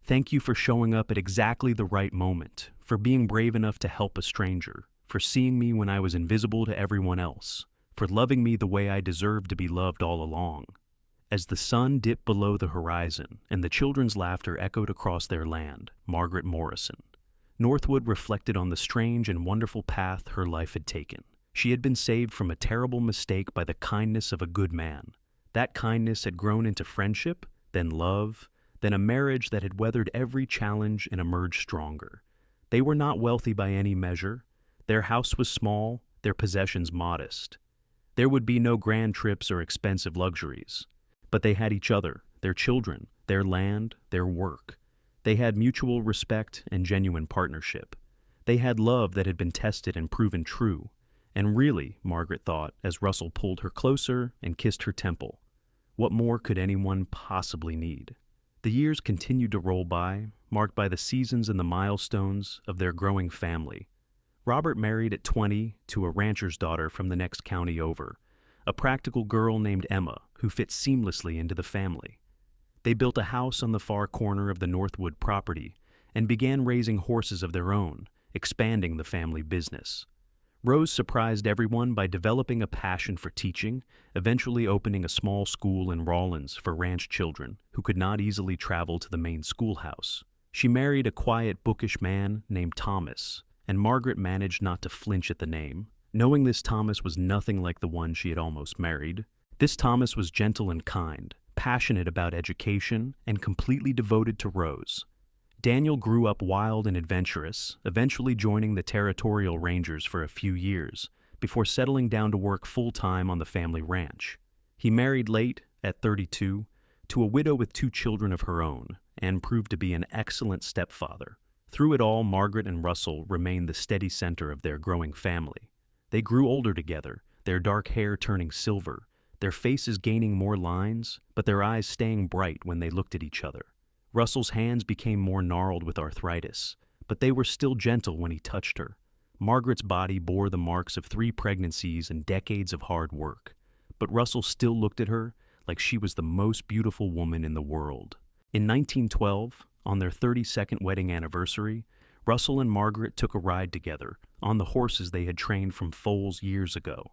"Thank you for showing up at exactly the right moment, for being brave enough to help a stranger, for seeing me when I was invisible to everyone else, for loving me the way I deserved to be loved all along." As the sun dipped below the horizon and the children's laughter echoed across their land, Margaret Morrison, Northwood reflected on the strange and wonderful path her life had taken. She had been saved from a terrible mistake by the kindness of a good man. That kindness had grown into friendship, then love, then a marriage that had weathered every challenge and emerged stronger. They were not wealthy by any measure. Their house was small, their possessions modest. There would be no grand trips or expensive luxuries. But they had each other, their children, their land, their work. They had mutual respect and genuine partnership. They had love that had been tested and proven true. And really, Margaret thought, as Russell pulled her closer and kissed her temple, what more could anyone possibly need? The years continued to roll by, marked by the seasons and the milestones of their growing family. Robert married at 20 to a rancher's daughter from the next county over, a practical girl named Emma who fit seamlessly into the family. They built a house on the far corner of the Northwood property and began raising horses of their own, expanding the family business. Rose surprised everyone by developing a passion for teaching, eventually opening a small school in Rawlins for ranch children who could not easily travel to the main schoolhouse. She married a quiet, bookish man named Thomas, and Margaret managed not to flinch at the name, knowing this Thomas was nothing like the one she had almost married. This Thomas was gentle and kind, passionate about education, and completely devoted to Rose. Daniel grew up wild and adventurous, eventually joining the territorial rangers for a few years, before settling down to work full-time on the family ranch. He married late, at 32, to a widow with 2 children of her own, and proved to be an excellent stepfather. Through it all, Margaret and Russell remained the steady center of their growing family. They grew older together, their dark hair turning silver, their faces gaining more lines, but their eyes staying bright when they looked at each other. Russell's hands became more gnarled with arthritis, but they were still gentle when he touched her. Margaret's body bore the marks of 3 pregnancies and decades of hard work, but Russell still looked at her like she was the most beautiful woman in the world. In 1912, on their 32nd wedding anniversary, Russell and Margaret took a ride together on the horses they had trained from foals years ago.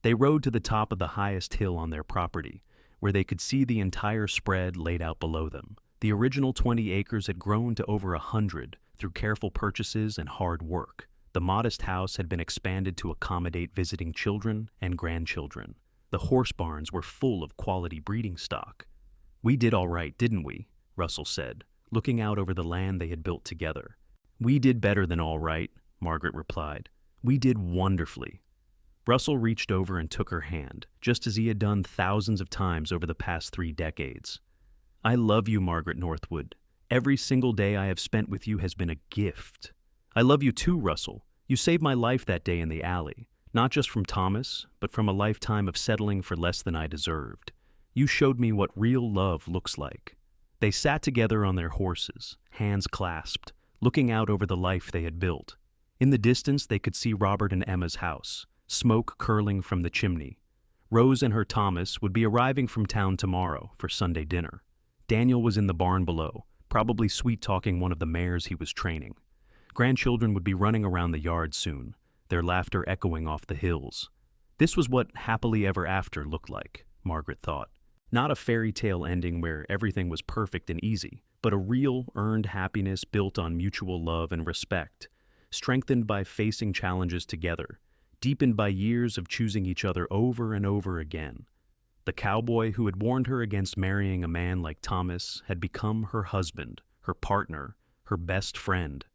They rode to the top of the highest hill on their property, where they could see the entire spread laid out below them. The original 20 acres had grown to over 100 through careful purchases and hard work. The modest house had been expanded to accommodate visiting children and grandchildren. The horse barns were full of quality breeding stock. "We did all right, didn't we?" Russell said, looking out over the land they had built together. "We did better than all right," Margaret replied. "We did wonderfully." Russell reached over and took her hand, just as he had done thousands of times over the past 3 decades. "I love you, Margaret Northwood. Every single day I have spent with you has been a gift." "I love you too, Russell. You saved my life that day in the alley, not just from Thomas, but from a lifetime of settling for less than I deserved. You showed me what real love looks like." They sat together on their horses, hands clasped, looking out over the life they had built. In the distance, they could see Robert and Emma's house, smoke curling from the chimney. Rose and her Thomas would be arriving from town tomorrow for Sunday dinner. Daniel was in the barn below, probably sweet-talking one of the mares he was training. Grandchildren would be running around the yard soon, their laughter echoing off the hills. This was what happily ever after looked like, Margaret thought. Not a fairy tale ending where everything was perfect and easy, but a real, earned happiness built on mutual love and respect, strengthened by facing challenges together, deepened by years of choosing each other over and over again. The cowboy who had warned her against marrying a man like Thomas had become her husband, her partner, her best friend.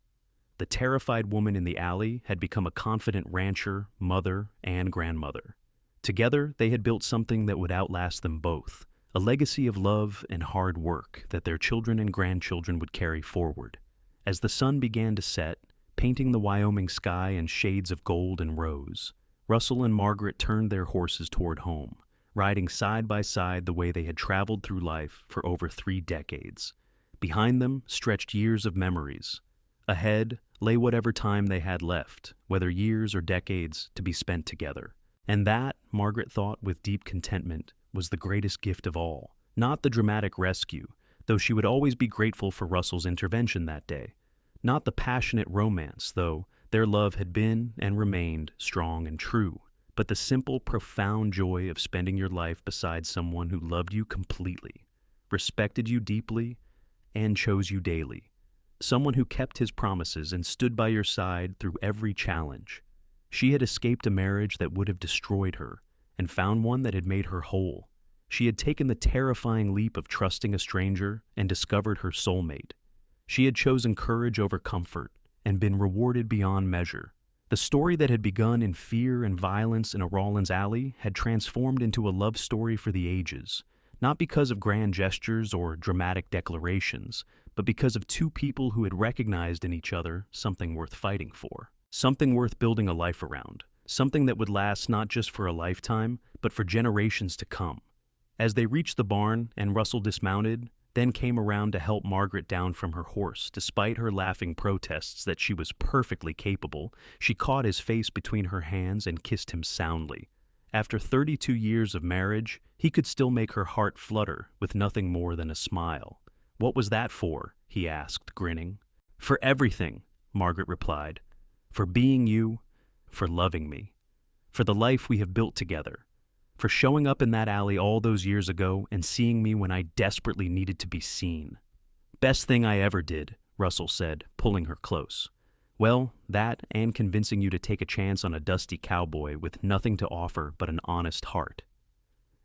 The terrified woman in the alley had become a confident rancher, mother, and grandmother. Together, they had built something that would outlast them both, a legacy of love and hard work that their children and grandchildren would carry forward. As the sun began to set, painting the Wyoming sky in shades of gold and rose, Russell and Margaret turned their horses toward home, riding side by side the way they had traveled through life for over 3 decades. Behind them stretched years of memories. Ahead lay whatever time they had left, whether years or decades, to be spent together. And that, Margaret thought with deep contentment, was the greatest gift of all. Not the dramatic rescue, though she would always be grateful for Russell's intervention that day. Not the passionate romance, though their love had been and remained strong and true. But the simple, profound joy of spending your life beside someone who loved you completely, respected you deeply, and chose you daily. Someone who kept his promises and stood by your side through every challenge. She had escaped a marriage that would have destroyed her and found one that had made her whole. She had taken the terrifying leap of trusting a stranger and discovered her soulmate. She had chosen courage over comfort and been rewarded beyond measure. The story that had begun in fear and violence in a Rawlins alley had transformed into a love story for the ages, not because of grand gestures or dramatic declarations, but because of 2 people who had recognized in each other something worth fighting for, something worth building a life around, something that would last not just for a lifetime, but for generations to come. As they reached the barn and Russell dismounted, then came around to help Margaret down from her horse. Despite her laughing protests that she was perfectly capable, she caught his face between her hands and kissed him soundly. After 32 years of marriage, he could still make her heart flutter with nothing more than a smile. "What was that for?" he asked, grinning. "For everything," Margaret replied. "For being you, for loving me, for the life we have built together, for showing up in that alley all those years ago and seeing me when I desperately needed to be seen." "Best thing I ever did," Russell said, pulling her close. "Well, that and convincing you to take a chance on a dusty cowboy with nothing to offer but an honest heart."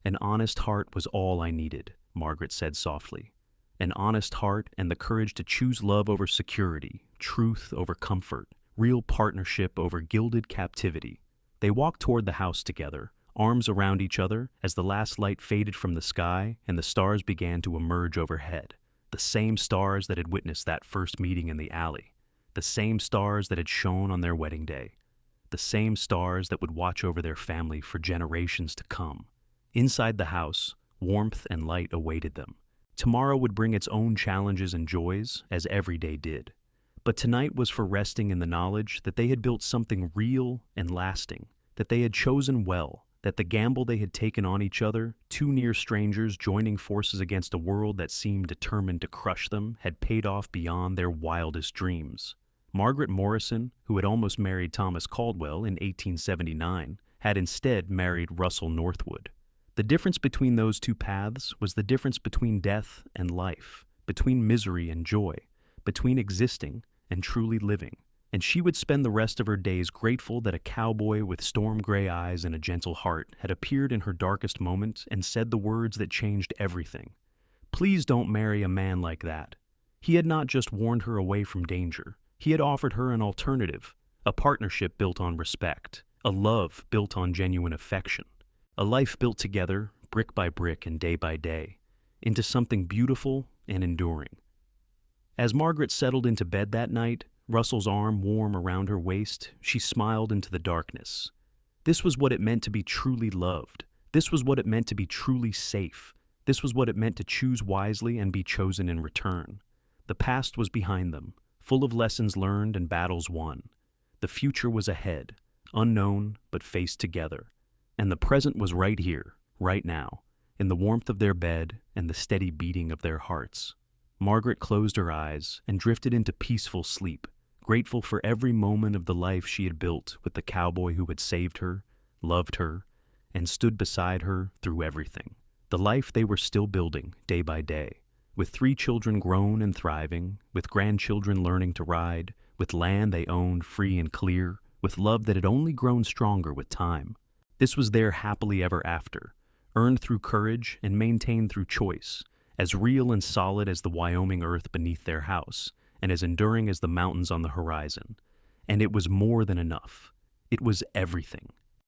"An honest heart was all I needed," Margaret said softly. "An honest heart and the courage to choose love over security, truth over comfort, real partnership over gilded captivity." They walked toward the house together, arms around each other, as the last light faded from the sky and the stars began to emerge overhead. The same stars that had witnessed that first meeting in the alley. The same stars that had shone on their wedding day. The same stars that would watch over their family for generations to come. Inside the house, warmth and light awaited them. Tomorrow would bring its own challenges and joys, as every day did. But tonight was for resting in the knowledge that they had built something real and lasting, that they had chosen well, that the gamble they had taken on each other, two near strangers joining forces against a world that seemed determined to crush them, had paid off beyond their wildest dreams. Margaret Morrison, who had almost married Thomas Caldwell in 1879, had instead married Russell Northwood. The difference between those two paths was the difference between death and life, between misery and joy, between existing and truly living. And she would spend the rest of her days grateful that a cowboy with storm-gray eyes and a gentle heart had appeared in her darkest moment and said the words that changed everything. "Please don't marry a man like that." He had not just warned her away from danger. He had offered her an alternative, a partnership built on respect, a love built on genuine affection, a life built together, brick by brick and day by day, into something beautiful and enduring. As Margaret settled into bed that night, Russell's arm warm around her waist, she smiled into the darkness. This was what it meant to be truly loved. This was what it meant to be truly safe. This was what it meant to choose wisely and be chosen in return. The past was behind them, full of lessons learned and battles won. The future was ahead, unknown but faced together. And the present was right here, right now, in the warmth of their bed and the steady beating of their hearts. Margaret closed her eyes and drifted into peaceful sleep, grateful for every moment of the life she had built with the cowboy who had saved her, loved her, and stood beside her through everything. The life they were still building day by day, with 3 children grown and thriving, with grandchildren learning to ride, with land they owned free and clear, with love that had only grown stronger with time. This was their happily ever after, earned through courage and maintained through choice, as real and solid as the Wyoming earth beneath their house, and as enduring as the mountains on the horizon. And it was more than enough. It was everything.